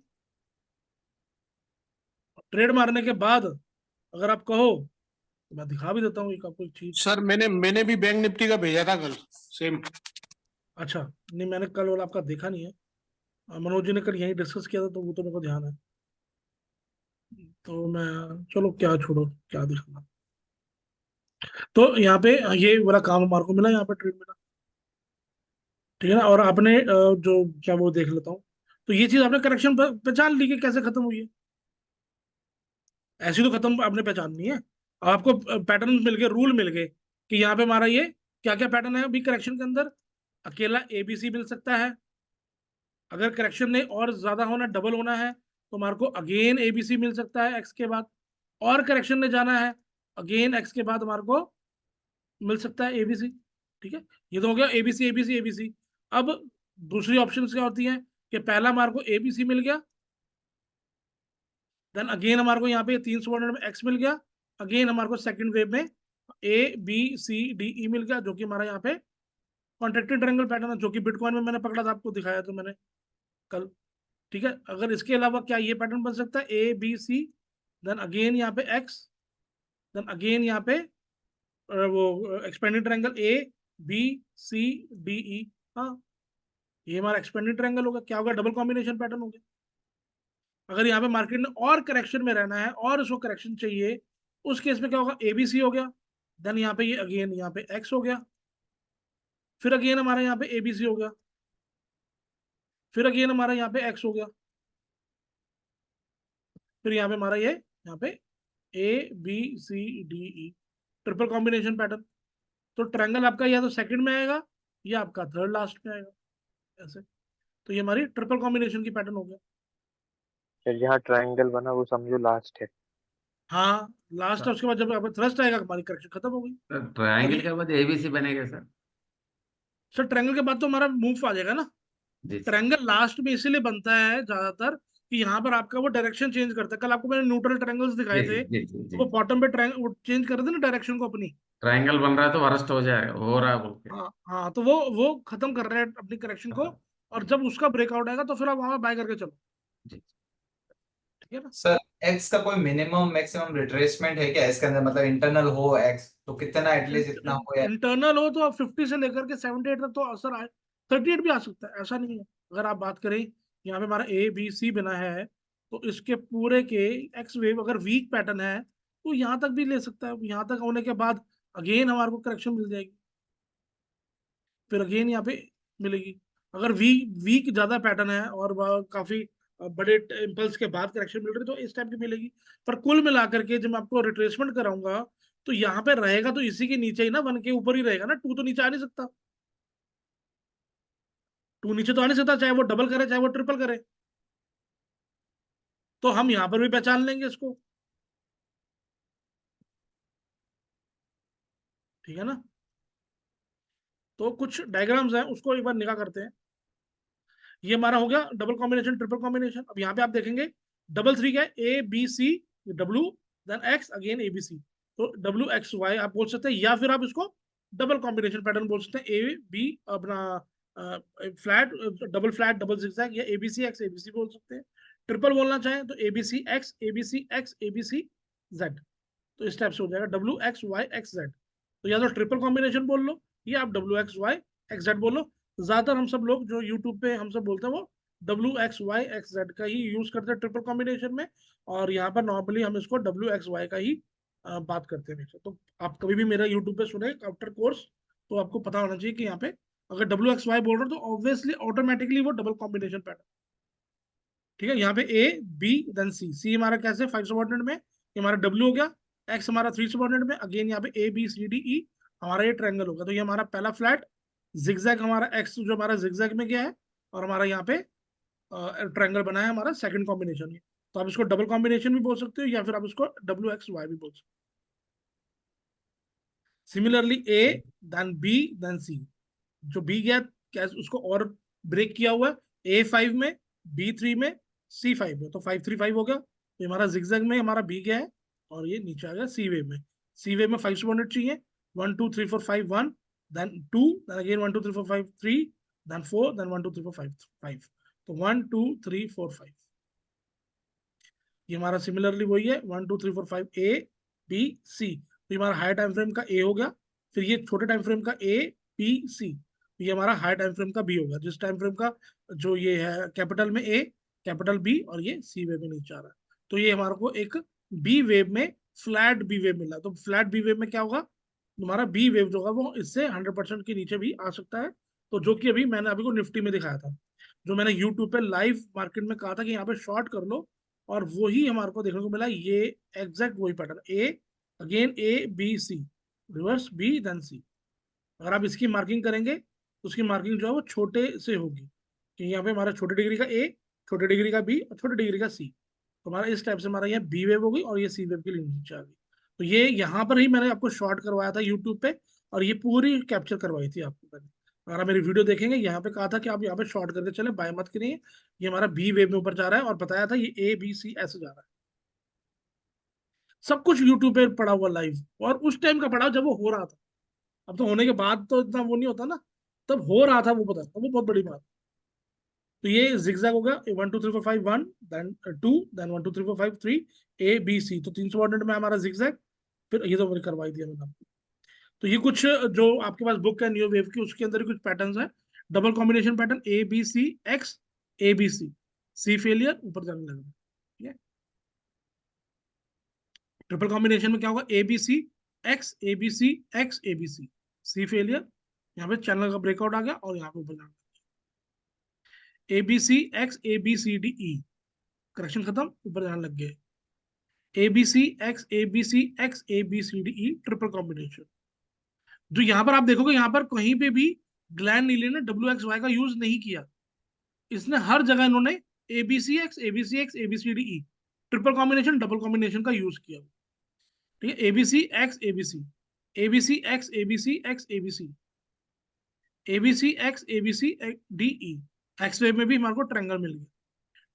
A: ट्रेड मारने के बाद अगर आप कहो तो मैं दिखा भी देता हूँ एक आपको एक चीज।
D: सर मैंने भी बैंक निफ्टी का भेजा था कल, सेम।
A: अच्छा, नहीं मैंने कल वाला आपका देखा नहीं है, मनोज जी ने कल यही डिस्कस किया था तो वो तो मेरे को ध्यान है। तो मैं, चलो क्या छोड़ो, क्या दिखाना। तो यहाँ पे ये वाला काम हमारे को मिला, यहाँ पे ट्रेड मिला। ठीक है ना। और आपने जो क्या वो देख लेता हूँ, तो ये चीज आपने करेक्शन पहचान ली कि कैसे खत्म हुई है, ऐसी तो खत्म आपने पहचाननी है। अब आपको पैटर्न मिल गए, रूल मिल गए कि यहाँ पे हमारा ये क्या क्या पैटर्न है अभी करेक्शन के अंदर। अकेला एबीसी मिल सकता है, अगर करेक्शन ने और ज्यादा होना, डबल होना है, तो हमारे को अगेन एबीसी मिल सकता है एक्स के बाद, और करेक्शन ने जाना है अगेन एक्स के बाद हमारे को मिल सकता है एबीसी। ठीक है, ये तो हो गया एबीसी एबीसी एबीसी। अब दूसरी ऑप्शन क्या होती है कि पहला हमारे को एबीसी मिल गया, देन अगेन हमारे को यहाँ पे 300 में एक्स मिल गया, अगेन हमारे को सेकंड वेव में ABCDE मिल गया, जो कि हमारा यहाँ पे कॉन्ट्रैक्टेड ट्रायंगल पैटर्न है, जो कि बिटकॉइन में मैंने पकड़ा था, आपको दिखाया तो मैंने कल। ठीक है, अगर इसके अलावा क्या ये पैटर्न बन सकता है ABC, देन अगेन यहाँ पे एक्स, देन अगेन यहाँ पे वो एक्सपेंडेड ट्रायंगल ABCDE। हाँ, ये हमारा एक्सपेंडेड ट्रायंगल होगा, क्या होगा, डबल कॉम्बिनेशन पैटर्न हो गया। अगर यहाँ पे मार्केट ने और करेक्शन में रहना है और उसको करेक्शन चाहिए, उस केस में क्या होगा, ABC हो गया, देन यहाँ पे ये अगेन यहाँ पे एक्स हो गया, फिर अगेन हमारा यहाँ पे ABC हो गया, फिर अगेन हमारा यहाँ पे एक्स हो गया, फिर यहाँ पे हमारा ये यहाँ पे ABCDE, ट्रिपल कॉम्बिनेशन पैटर्न। तो ट्रायंगल आपका या तो सेकंड में आएगा या आपका थर्ड लास्ट में आएगा, ऐसे। तो ये हमारी ट्रिपल कॉम्बिनेशन की पैटर्न हो गया।
B: फिर जहाँ ट्रायंगल बना वो समझो लास्ट है।
A: हाँ लास्ट है, उसके बाद जब आपका थ्रस्ट आएगा हमारी करेक्शन खत्म हो गई। और
C: ट्रायंगल
A: ये
C: के बाद एबीसी बनेगा सर।
A: सर ट्रायंगल के बाद तो हमारा मूव आ जाएगा ना।
C: जी
A: ट्रायंगल लास्ट में इसीलिए बनता है ज्यादातर कि यहाँ पर आपका वो डायरेक्शन चेंज करता है। कल आपको मैंने न्यूट्रल ट्रायंगल्स दिखाए
C: जी
A: थे,
C: जी जी
A: तो
C: जी।
A: वो बॉटम पे ट्रायंगल चेंज कर देते ना डायरेक्शन को अपनी।
C: ट्रायंगल बन रहा है तो वरस्ट हो जाएगा, हो रहा है बोल के।
A: हाँ हाँ, तो वो खत्म कर रहे हैं अपनी करेक्शन को, और
C: जी
A: जब उसका ब्रेकआउट आएगा तो फिर आप वहां बाय करके चलो।
C: जी।
A: ठीक है ना।
F: सर एक्स का कोई मिनिमम मैक्सिमम रिट्रेसमेंट है क्या इसके अंदर, मतलब इंटरनल हो एक्स तो कितना एटलीस्ट इतना हो या
A: इंटरनल हो तो आप 50 से लेकर के 78 तक तो असर आए, 38 भी आ सकता है, ऐसा नहीं है। अगर आप बात करें, यहाँ पे हमारा ABC बना है, तो इसके पूरे के एक्स वेव अगर वीक पैटर्न है तो यहाँ तक भी ले सकता है। यहाँ तक होने के बाद अगेन हमारे को करेक्शन मिल जाएगी, फिर अगेन यहाँ पे मिलेगी। अगर वीक ज्यादा पैटर्न है और वह काफी बड़े इम्पल्स के बाद करेक्शन मिल रही है तो इस टाइप की मिलेगी। पर कुल मिलाकर के जब मैं आपको रिट्रेसमेंट कराऊंगा तो यहाँ पे रहेगा तो इसी के नीचे ही ना, 1 के ऊपर ही रहेगा ना, 2 तो नीचे आ नहीं सकता। 2 नीचे तो आ नहीं सकता, चाहे वो डबल करे चाहे वो ट्रिपल करे। तो हम यहाँ पर भी पहचान लेंगे इसको। ठीक है ना। तो कुछ डायग्राम्स हैं, उसको एक बार निगाह करते हैं। ये हमारा हो गया डबल कॉम्बिनेशन, ट्रिपल कॉम्बिनेशन। अब यहाँ पे आप देखेंगे डबल थ्री क्या है, ए बी सी डब्ल्यू then x again A B c. तो डब्ल्यू एक्स वाई आप बोल सकते हैं, या फिर आप इसको डबल कॉम्बिनेशन पैटर्न बोल सकते हैं, ए बी अपना flat, double flat, double zigzag, या एबीसी एक्स एबीसी बोल सकते हैं। ट्रिपल बोलना चाहें तो ABC x ABC x ABC z. तो इस टाइप से हो जाएगा डब्ल्यू एक्स वाई एक्स जेड। तो या तो ट्रिपल कॉम्बिनेशन बोल लो, या आप डब्ल्यू एक्स वाई एक्स जेड बोलो। ज्यादातर हम सब लोग जो यूट्यूब पे हम सब बोलते हैं वो डब्ल्यू एक्स वाई एक्स जेड का ही यूज करते हैं ट्रिपल कॉम्बिनेशन में, और यहाँ पर नॉर्मली हम इसको डब्ल्यू एक्स वाई का ही बात करते हैं। तो आप कभी भी मेरा यूट्यूब पे सुने आफ्टर कोर्स, तो आपको पता होना चाहिए कि यहाँ पे अगर डब्ल्यू एक्स वाई बोल रहे हो तो ऑब्वियसली ऑटोमेटिकली वो डबल कॉम्बिनेशन पैटर्न। ठीक है, यहाँ पे ए बी देन सी। सी हमारा कैसे 5 सबऑर्डिनेट में, ये हमारा डब्ल्यू हो गया। एक्स हमारा 3 सबऑर्डिनेट में, अगेन यहाँ पे A B C D E हमारा ये ट्रायंगल होगा। तो ये हमारा पहला फ्लैट जिगजैग, हमारा एक्स जो हमारा जिगजैग में गया है, और हमारा यहाँ पे ट्रायंगल बना है हमारा सेकंड कॉम्बिनेशन में। तो आप इसको डबल कॉम्बिनेशन भी बोल सकते हो, या फिर आप इसको डब्ल्यू एक्स वाई भी बोल सकते हो। Similarly A then B then सी, जो बी गया कैसे उसको और ब्रेक किया हुआ है, ए 5 में, बी 3 में, सी 5 में। तो 5 3 5 हो गया। तो हमारा जिगजैग में हमारा बी गया है, और ये नीचे आ गया सी वेव में। सी वेव में 5 सबऑर्डिनेट चाहिए, 1 2 3 4 5 1 then 2 then again 1 2 3 4 5 3 then 4 then 1 2 3 4 5 5। तो 1 2 3 4 5 ये हमारा सिमिलरली वही है, 1 2 3 4 5 ए बी सी। तो ये हमारा हाई टाइम फ्रेम का ए हो गया। फिर ये छोटे टाइम फ्रेम का ए बी सी, ये हमारा हाई टाइम फ्रेम का बी हो गया। जिस टाइम फ्रेम का जो ये है कैपिटल में ए, कैपिटल बी, और ये सी वेव में नीचे आ रहा है। तो ये हमारे को एक बी वेव में फ्लैट बी वेव मिला। तो फ्लैट बी वेव में क्या होगा, हमारा बी वेव जो होगा वो इससे 100% के नीचे भी आ सकता है। तो जो कि अभी मैंने अभी को निफ्टी में दिखाया था, जो मैंने यूट्यूब पे लाइव मार्केट में कहा था कि यहाँ पे शॉर्ट कर लो, और वही हमारे को देखने को मिला। ये एग्जैक्ट वही pattern, A again A B C, reverse B then C. अगर आप इसकी मार्किंग करेंगे तो उसकी मार्किंग जो है वो छोटे से होगी, कि यहाँ पे हमारा छोटे डिग्री का ए, छोटे डिग्री का बी, और छोटे डिग्री का सी। तो हमारा इस टाइप से हमारा यहाँ बी वेव होगी, और ये सी वेव के लिए नीचे आ गई। तो ये यहाँ पर ही मैंने आपको शॉर्ट करवाया था यूट्यूब पे, और ये पूरी कैप्चर करवाई थी आपको मैंने। अगर आप मेरी वीडियो देखेंगे, यहाँ पे कहा था कि आप यहाँ पे शॉर्ट करके चले, बाय मत करिए। ये हमारा बी वेव में ऊपर जा रहा है, और बताया था ये ए बी सी ऐसे जा रहा है। सब कुछ यूट्यूब पे पड़ा हुआ लाइव, और उस टाइम का पड़ा जब वो हो रहा था। अब तो होने के बाद तो इतना वो नहीं होता ना, तब हो रहा था वो, पता था, वो बहुत बड़ी बात। तो ये जिगजैग हो गया, 1 2 3 4 5 1 then 2 then 1 2 3 4 5 3 a B c. तो 3 सबऑर्डिनेट में हमारा जिगजैग। फिर ये तो मैंने करवाई दिया मैंने आपको। तो ये कुछ जो आपके पास बुक है न्यू वेव की, उसके अंदर कुछ पैटर्न्स हैं। Double combination pattern a B c x A B c, c failure ऊपर जाने लगेगा। ठीक है, ट्रिपल कॉम्बिनेशन में क्या होगा, a B c x A B c x A B c, c failure. यहाँ पे चैनल का ब्रेकआउट आ गया, और यहाँ पे ऊपर जाना, a B c x A B C D e, correction खत्म, ऊपर जाने लग गए। A B c x A B c x A B C D e, triple combination. जो यहाँ पर आप देखोगे, यहाँ पर कहीं पे भी ग्लैन नीले ने डब्ल्यू एक्स वाई का यूज नहीं किया। इसने हर जगह इन्होंने a B c x A B c x A B C D e, triple combination double combination का यूज किया। ठीक है, a B c x A B c, a B c x A B c x A B c, a B c x A B C D E. X wave में भी हमारे को triangle मिल गया।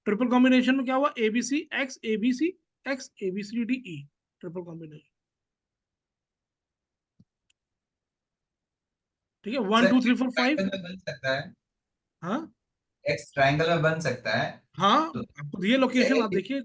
A: Triple combination में क्या हुआ, a B c x A B c x A B C D e, triple combination. ठीक है, 1 2 3 4 5।
F: ट्रायंगल में बन सकता है,
A: हाँ
F: एक्स ट्रायंगल में बन सकता है।
A: हाँ,
F: तो
A: आपको दिए लोकेशन, आप देखिए।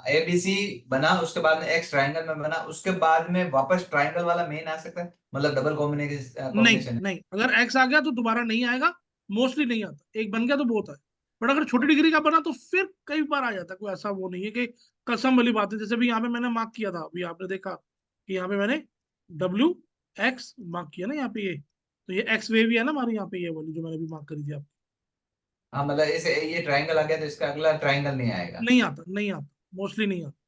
F: ए बी सी बना, उसके बाद में एक्स ट्रायंगल में बना, उसके बाद में वापस ट्रायंगल वाला मेन आ सकता है, मतलब डबल
A: नहीं
F: कॉम्बिनेशन।
A: नहीं, अगर एक्स आ गया तो दोबारा नहीं आएगा, मोस्टली नहीं आता। एक बन गया तो बहुत है, बट अगर छोटी डिग्री का बना तो फिर कई बार आ जाता है। कोई ऐसा वो नहीं है कि कसम वाली बात है। जैसे भी यहाँ पे मैंने मार्क किया था, अभी आपने देखा कि यहाँ पे मैंने डब्ल्यू एक्स मार्क किया ना यहाँ पे, तो ये एक्स वेव ही है ना हमारे यहाँ पे, ये वाली जो मैंने अभी मार्क करी थी आपको।
F: हाँ, मतलब इसे ये ट्रायंगल आ गया तो इसका अगला ट्रायंगल नहीं आएगा।
A: नहीं आता, नहीं आता, मोस्टली नहीं आता।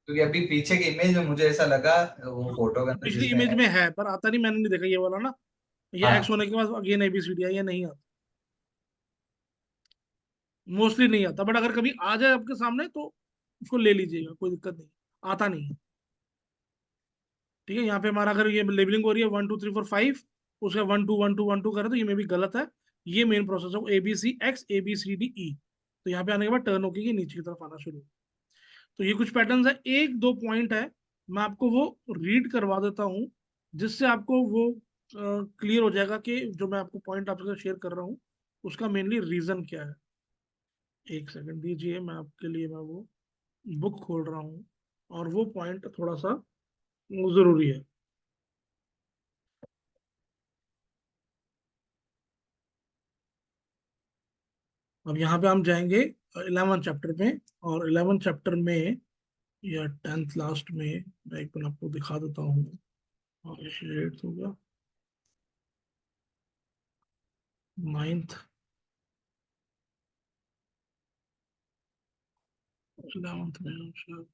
F: क्योंकि अभी पीछे की इमेज में मुझे ऐसा लगा, वो फोटो के अंदर
A: पिछली
F: जिसमें
A: इमेज में है, पर आता नहीं, मैंने नहीं देखा ये वाला ना। ये एक्स
F: हाँ,
A: होने के बाद अगेन एबीसीडी है, ये नहीं आता, मोस्टली नहीं आता। बट अगर कभी आ जाए आपके सामने तो उसको ले लीजिएगा, कोई दिक्कत नहीं, आता नहीं है। ठीक है, यहाँ पे हमारा अगर ये लेबलिंग हो रही है 1 2 3 4 5, उसका 1 2 1 2 1 2 करे तो ये में भी गलत है। ये मेन प्रोसेस है ABCX ABCDE। तो यहाँ पे आने के बाद टर्न होके ये नीचे की तरफ आना शुरू। तो ये कुछ पैटर्न्स है, एक दो पॉइंट है, मैं आपको वो रीड करवा देता हूँ जिससे आपको वो क्लियर हो जाएगा कि जो मैं आपको पॉइंट आपके साथ शेयर कर रहा हूँ उसका मेनली रीजन क्या है। एक सेकंड दीजिए, मैं आपके लिए मैं वो बुक खोल रहा हूँ और वो पॉइंट थोड़ा सा जरूरी है। अब यहाँ पे हम जाएंगे 11 चैप्टर में, और 11 चैप्टर में या 10th लास्ट में मैं एक बार आपको दिखा देता हूँ। और एट हो गया, 9th 11th में शायद।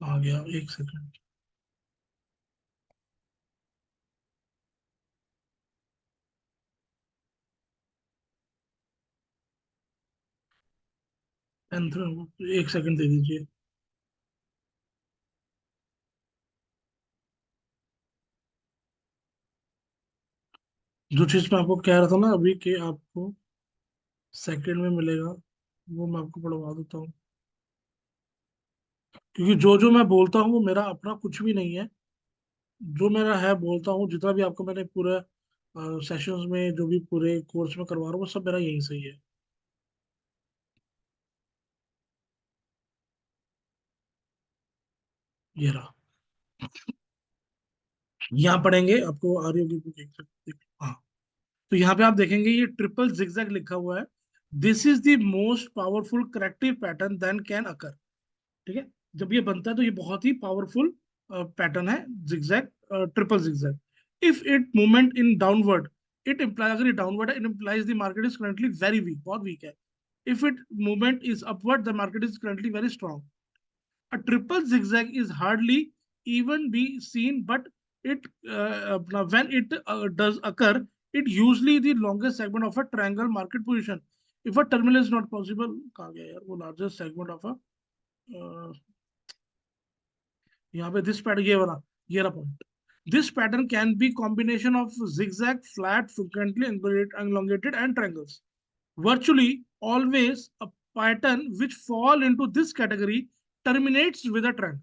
A: आ गया, एक सेकंड। एक सेकंड दे दीजिए। जो चीज मैं आपको कह रहा था ना अभी कि आपको सेकंड में मिलेगा, वो मैं आपको पढ़वा देता हूँ। क्योंकि जो जो मैं बोलता हूँ वो मेरा अपना कुछ भी नहीं है, जो मेरा है बोलता हूँ। जितना भी आपको मैंने पूरे सेशंस में जो भी पूरे कोर्स में करवा रहा हूँ वो सब मेरा यही सही है। ये रहा, यहाँ पढ़ेंगे, आपको आ रही होगी बुक एक सेकंड। हाँ, तो यहाँ पे आप देखेंगे ये ट्रिपल जिगजैग लिखा हुआ है। This is the most powerful corrective pattern then can occur. ठीक है, जब ये बनता है तो ये बहुत ही पावरफुल पैटर्न है, zigzag, triple zigzag. If it movement in downward, it imply, अगर ये डाउनवर्ड है it implies the market is currently very weak, बहुत वीक है। If it movement is upward the market is currently very strong. A triple zigzag is hardly even be seen, but it when it does occur, it usually the longest segment of a triangle market position. If a terminal is not possible, कहाँ गया यार वो largest segment of a यहाँ पे this pattern, ये वाला point. This pattern can be combination of zigzag, flat, frequently elongated, and triangles. Virtually always a pattern which fall into this category terminates with a trend।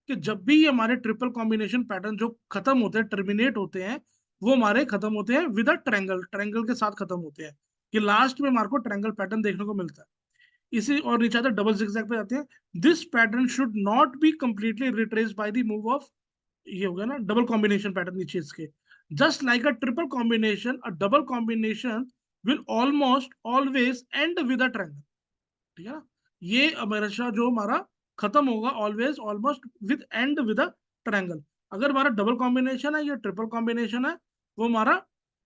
A: कि जब भी हमारे triple combination pattern जो खत्म होते हैं, टर्मिनेट होते हैं, वो हमारे खत्म होते हैं विद अ ट्रायंगल, ट्रायंगल के साथ खत्म होते हैं। कि लास्ट में हमारे को ट्रायंगल पैटर्न देखने को मिलता है। इसी और नीचे आते डबल जिगजैग पे जाते हैं। This pattern should not be completely retrace by the move of, ये हो गया ना डबल कॉम्बिनेशन पैटर्न नीचे इसके। Just like a triple combination, a double combination will almost always and with a triangle. ठीक है ना, ये हमेशा जो हमारा खत्म होगा always almost with and with a triangle. अगर हमारा डबल कॉम्बिनेशन है या ट्रिपल कॉम्बिनेशन है, वो हमारा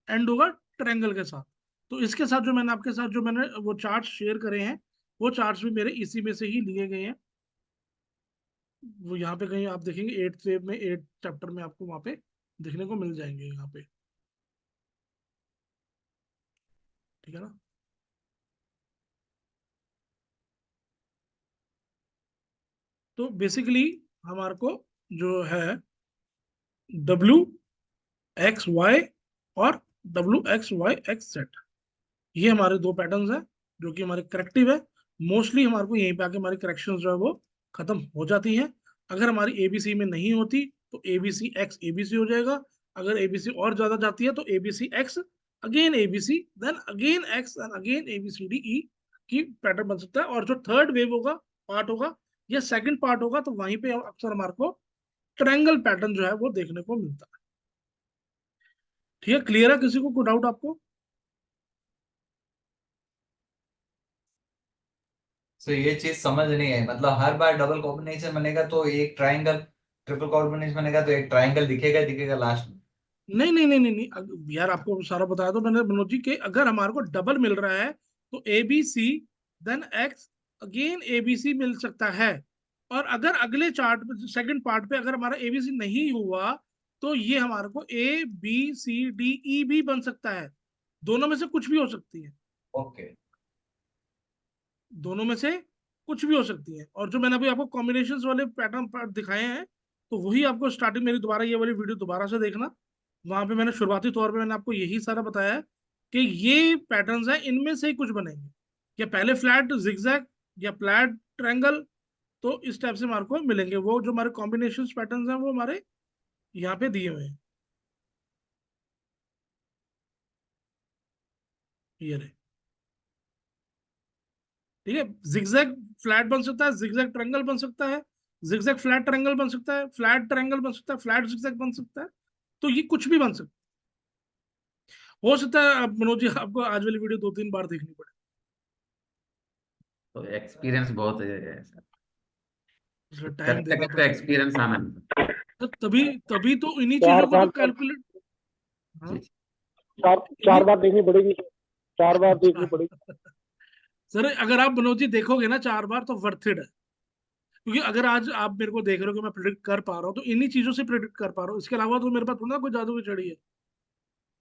A: एंड होगा ट्रायंगल के साथ। तो इसके साथ जो मैंने आपके साथ जो मैंने वो चार्ट शेयर करे हैं, वो चार्ट्स भी मेरे इसी में से ही लिए गए हैं। वो यहाँ पे कहीं आप देखेंगे 8th वेव में, 8th चैप्टर में आपको वहां पे देखने को मिल जाएंगे यहाँ पे। ठीक है ना। तो बेसिकली हमारे को जो है WXY और WXYXZ, ये हमारे दो पैटर्न्स हैं जो कि हमारे करेक्टिव है। मोस्टली हमारे को यहीं पे आके हमारी करेक्शन जो है वो खत्म हो जाती हैं। अगर हमारी ABC में नहीं होती तो ABC X ABC हो जाएगा। अगर ABC और ज्यादा जाती है तो ABC X again ABC, then again X and again ABCDE की पैटर्न बन सकता है। और जो थर्ड वेव होगा, पार्ट होगा, या सेकंड पार्ट होगा, तो वहीं पे अक्सर हमारे को ट्रायंगल पैटर्न जो है वो देखने को मिलता है। ठीक है, क्लियर है? किसी को कोई डाउट आपको?
F: तो ये चीज समझ नहीं है, मतलब हर बार डबल कॉम्बिनेशन बनेगा तो एक ट्रायंगल, ट्रिपल कॉम्बिनेशन बनेगा तो एक ट्रायंगल दिखेगा दिखेगा लास्ट में।
A: नहीं नहीं नहीं नहीं नहीं यार आपको सारा बताया तो मैंने मनोज जी कि अगर हमारे को डबल मिल रहा है तो A B C then x again A B C मिल सकता है। और अगर अगले चार्ट सेकंड पार्ट पे अगर हमारा एबीसी नहीं हुआ तो ये हमारे को A B C D E भी बन सकता है। दोनों में से कुछ भी हो सकती है।
F: ओके।
A: दोनों में से कुछ भी हो सकती है। और जो मैंने अभी आपको कॉम्बिनेशंस वाले पैटर्न दिखाए हैं तो वही आपको स्टार्टिंग मेरी दोबारा ये वाली वीडियो दोबारा से देखना। वहां पे मैंने शुरुआती तौर पे मैंने आपको यही सारा बताया है कि ये पैटर्न्स हैं, इनमें से ही कुछ बनेंगे। या पहले फ्लैट जिगजैग या फ्लैट ट्रायंगल, तो इस टाइप से हमारे को मिलेंगे। वो जो हमारे कॉम्बिनेशन पैटर्न्स हैं वो हमारे यहाँ पे दिए हुए हैं। ये रहे, ठीक है। जिगजैग फ्लैट बन सकता है, जिगजैग ट्रायंगल बन सकता है, जिगजैग फ्लैट ट्रायंगल बन सकता है, फ्लैट ट्रायंगल बन सकता है, फ्लैट जिगजैग बन सकता है। तो ये कुछ भी बन सकता है। हो सकता है मनोज जी आपको आज वाली वीडियो 2-3 बार देखनी पड़े,
C: तो एक्सपीरियंस बहुत है सर,
A: इसलिए टाइम
C: करते
A: देना
C: करते
A: पड़ेगा।
C: एक्सपीरियंस आना है।
A: तो तभी तभी तो इन्हीं
E: चार
A: चीजों को
E: बार
A: तो कैलकुलेट। हाँ,
C: जी।
E: चार चार
A: इन्हीं
E: बार देखनी पड़ेगी, 4 बार देखनी पड़ेगी।
A: सर अगर आप मनोज जी देखोगे ना 4 बार तो वर्थ इट है। क्योंकि अगर आज आप मेरे को देख रहे हो कि मैं प्रिडिक्ट कर पा रहा हूँ तो इन्हीं चीजों से प्रिडिक्ट कर पा रहा हूँ। इसके अलावा तो मेरे पास थोड़ा ना कोई जादू की छड़ी है।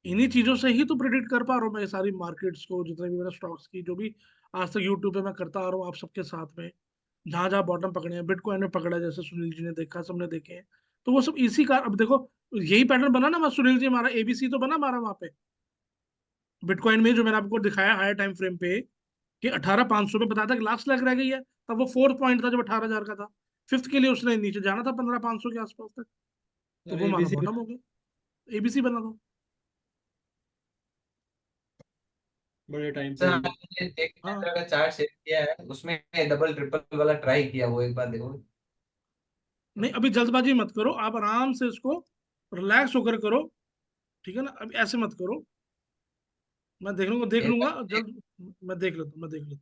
A: इन्हीं चीजों से ही तो प्रिडिक्ट कर पा रहा हूँ मैं सारी मार्केट्स को, जितने भी मेरे स्टॉक्स की जो भी आज तक यूट्यूब पे मैं करता आ रहा हूँ आप सबके साथ में। जहां जहां बॉटम पकड़े हैं, बिटकॉइन में पकड़ा है, जैसे सुनील जी ने देखा, सबने देखे हैं। तो वो सब इसी का, अब देखो यही पैटर्न बना ना, मैं सुनील जी हमारा एबीसी तो बना हमारा वहां पे बिटकॉइन में, जो मैंने आपको दिखाया हायर टाइम फ्रेम पे कि 18,500 में बताया था कि लास्ट लेग रह गई है। तब वो फोर्थ पॉइंट था जब 18,000 का था। फिफ्थ के लिए उसने नीचे जाना था 15,500 के आसपास तक, तो वो हमारा बॉटम हो गया। एबीसी बना था।
E: बड़े टाइम
F: सर
E: से।
F: आपने एक
A: हाँ
F: तरह का चार्ट शेयर किया है, उसमें डबल ट्रिपल वाला ट्राई किया, वो एक बार देखो।
A: नहीं, अभी जल्दबाजी मत करो, आप आराम से इसको रिलैक्स होकर करो, ठीक है ना। अभी ऐसे मत करो, मैं देख
F: एक
A: लूंगा
F: बार
A: जल्द। मैं देख लेता हूँ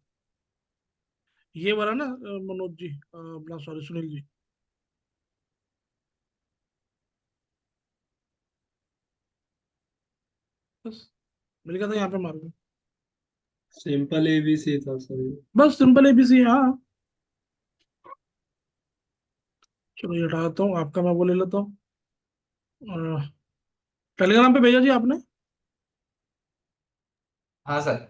A: ये वाला ना मनोज जी, अपना सॉरी सुनील जी। बस मिल गया था यहाँ पे मार्ग।
E: सिंपल एबीसी था सर ये।
A: बस सिंपल एबीसी, हाँ। चलो ये हटाता हूँ, आपका मैं वो ले लेता हूँ। टेलीग्राम पे भेजा जी आपने?
F: हाँ sir.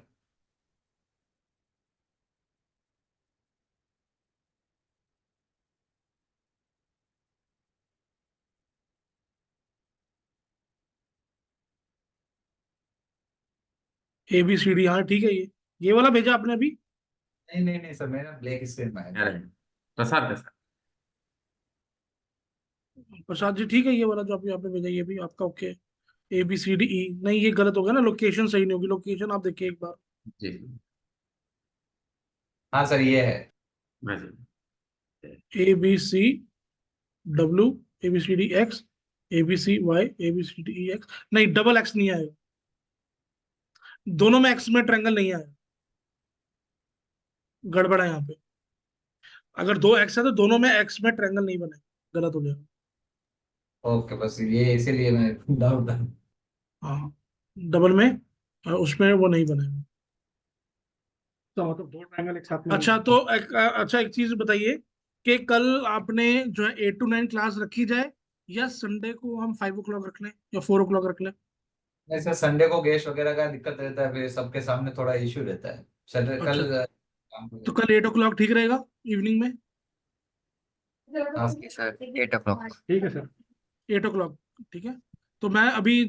A: A B C D, हाँ ठीक है। ये वाला भेजा आपने अभी?
F: नहीं नहीं नहीं सर, मेरा ब्लैक स्क्रीन में है।
C: अरे प्रसाद प्रसाद।
A: प्रसाद जी ठीक है, ये वाला जो अभी आपने भेजा ये भी आपका okay. A B C D E, नहीं ये गलत हो गया ना, लोकेशन सही नहीं होगी। लोकेशन आप देखिए एक बार।
C: जी
F: हाँ सर ये है।
C: मैं जी।
A: A B C W, A B C D X, A B C Y, A B C D E X. नहीं, डबल एक्स नहीं आएगा, दोनों में एक्स में ट्रायंगल नहीं आएगा। गड़बड़ है यहाँ पे। अगर दो एक्स है तो दोनों में एक्स में ट्रायंगल नहीं बनेगा, गलत हो जाएगा।
F: ओके, बस ये इसीलिए मैं डाउट था।
A: हाँ, डबल में उसमें वो नहीं बनेगा।
E: तो मतलब 2 ट्रायंगल एक साथ में नहीं
A: अच्छा
E: बनते।
A: तो अच्छा एक चीज बताइए कि कल आपने जो है 8 to 9 क्लास रखी जाए, या संडे को हम 5 o'clock रख लें या 4 o'clock रख लें?
F: नहीं सर, संडे को गेस्ट वगैरह का दिक्कत रहता है, फिर सबके सामने थोड़ा इश्यू रहता है। सैटरडे
A: अच्छा,
F: कल काम को
A: तो
F: जाए।
A: कल 8 o'clock ठीक रहेगा इवनिंग में?
F: हाँ
G: सर 8 o'clock।
E: ठीक है सर।
A: 8 o'clock, ठीक है। तो मैं अभी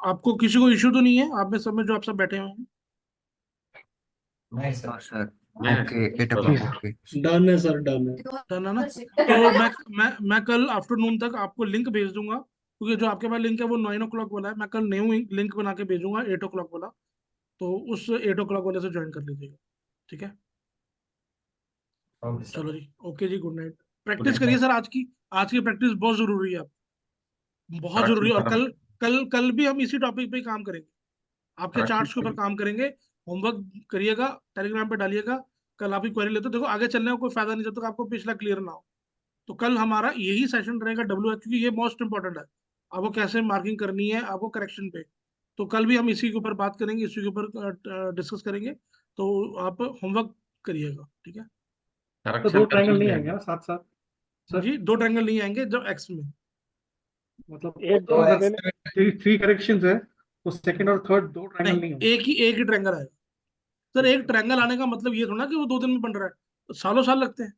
A: आपको किसी को इश्यू तो नहीं है, आप में सब में जो आप सब बैठे हुए हैं?
F: नहीं सर।
G: हाँ सर।
C: नहीं
G: ओके
C: नहीं
G: 8 o'clock ओके।
E: डन है सर, डन है।
A: डन है ना? तो मैं कल आफ्टरनून तक आपको लिंक भेज दूंगा, क्योंकि जो आपके पास लिंक है वो 9 o'clock वाला है। मैं कल न्यू लिंक बना के भेजूंगा 8 o'clock वाला। तो उस 8 o'clock वाले से ज्वाइन कर लीजिएगा, ठीक है।
F: Okay sir.
A: चलो जी, ओके जी, गुड नाइट।
C: गुड
A: प्रैक्टिस करिए
C: नाइट।
A: सर, आज की प्रैक्टिस बहुत जरूरी है, आप बहुत जरूरी
C: करेक्शन
A: है। और
C: खत्म।
A: कल कल कल भी हम इसी टॉपिक पे ही काम करेंगे, आपके
C: करेक्शन
A: चार्ट्स के ऊपर काम करेंगे। होमवर्क करिएगा, टेलीग्राम पे डालिएगा, कल आप ही क्वेरी लेते हो। देखो आगे चलने का कोई फायदा नहीं जब तक आपको पिछला क्लियर ना हो। तो कल हमारा यही सेशन रहेगा डब्ल्यू एच, क्योंकि ये मोस्ट इंपॉर्टेंट है, आपको कैसे मार्किंग करनी है आपको करेक्शन पे। तो कल भी हम इसी के ऊपर बात करेंगे, इसी के ऊपर डिस्कस करेंगे। तो आप होमवर्क करिएगा, ठीक है।
E: तो
C: करेक्शन
E: दो
C: का
E: ट्रायंगल नहीं
C: चाहिए।
E: आएंगे ना साथ साथ सर?
A: जी, 2 ट्रायंगल नहीं आएंगे जब एक्स में।
E: मतलब
G: एक
F: तो
G: अगर
F: एक्स में
E: थ्री करेक्शंस है तो सेकंड और थर्ड दो ट्रायंगल नहीं
A: नहीं,
E: होंगे।
A: एक ही ट्रायंगल आएगा सर। एक ट्रायंगल आने का मतलब ये थोड़ा कि वो 2 दिन में बन रहा है, तो सालों साल लगते हैं।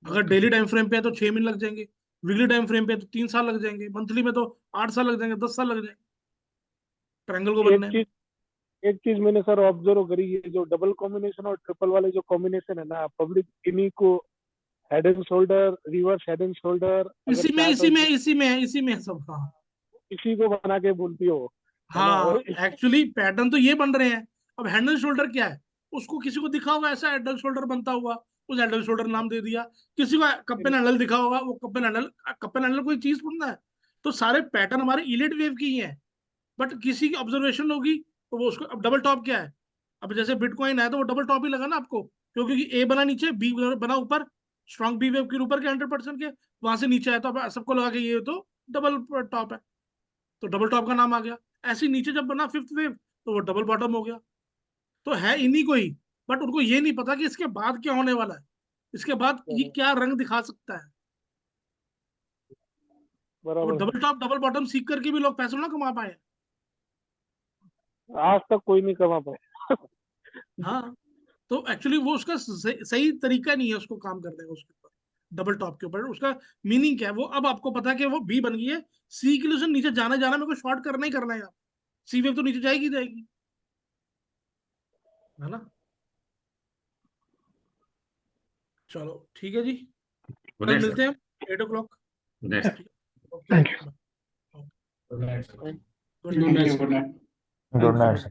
A: अगर डेली टाइम फ्रेम पे है तो 6 महीने लग जाएंगे, वीकली टाइम फ्रेम पे है तो 3 साल लग जाएंगे, मंथली में तो 8 साल लग जाएंगे, 10 साल लग जाएंगे ट्रायंगल को
G: एक
A: बनने में।
G: चीज एक चीज मैंने सर ऑब्जर्व करी, ये जो डबल कॉम्बिनेशन और ट्रिपल वाले जो कॉम्बिनेशन है ना, पब्लिक इन्हीं को head and shoulder, reverse head and shoulder, अगर चार्ट और
A: इसी में है सब। हाँ
G: इसी को बना के बोलती हो, है ना?
A: हाँ,
G: और
A: एक्चुअली पैटर्न तो ये बन रहे हैं। अब हैंड एंड शोल्डर क्या है, उसको किसी को दिखा होगा ऐसा हैंड एंड शोल्डर बनता हुआ, उस हैंड एंड शोल्डर नाम दे दिया। किसी को कप एंड हैंडल दिखा होगा, वो कप एंड हैंडल कोई चीज बनना है। तो सारे पैटर्न हमारे इलिट वेव की ही हैं, बट किसी की ऑब्जर्वेशन होगी तो वो उसको। अब डबल टॉप क्या है, अब जैसे बिटकॉइन है तो वो डबल टॉप ही लगा ना आपको, क्योंकि ए बना नीचे, बी बना ऊपर, स्ट्रॉन्ग बी वेव के ऊपर के 100% के, वहां से नीचे आया तो अब सबको लगा कि ये तो डबल टॉप है, तो डबल टॉप का नाम आ गया। ऐसे ही नीचे जब बना फिफ्थ वेव तो वो डबल बॉटम हो गया। तो है इन्हीं को ही, बट उनको ये नहीं पता कि इसके बाद क्या होने वाला है, इसके बाद ये क्या रंग दिखा सकता है। वो
G: बराबर
A: डबल टॉप डबल बॉटम सीख करके भी लोग पैसे ना कमा पाए।
G: आज तक कोई नहीं कमा पाया।
A: हाँ, तो एक्चुअली वो उसका सही तरीका नहीं है उसको काम करने का, उसके ऊपर डबल टॉप के ऊपर उसका मीनिंग क्या है वो अब आपको पता है कि वो बी बन गई है। सी के लिए उसे नीचे जाना जाना मेरे को शॉर्ट करना ही करना है यार, सी वेव तो नीचे जाएगी जाएगी, है ना। चलो ठीक है जी,
C: गुड
A: कल
C: नाइट
A: मिलते
C: सर।
A: हैं 8 o'clock।
C: Good night sir.
A: ठीक है, okay,
G: thank you.
A: Bye.
F: Good night
A: good
E: good
A: night.
E: Night sir.
B: Good night sir.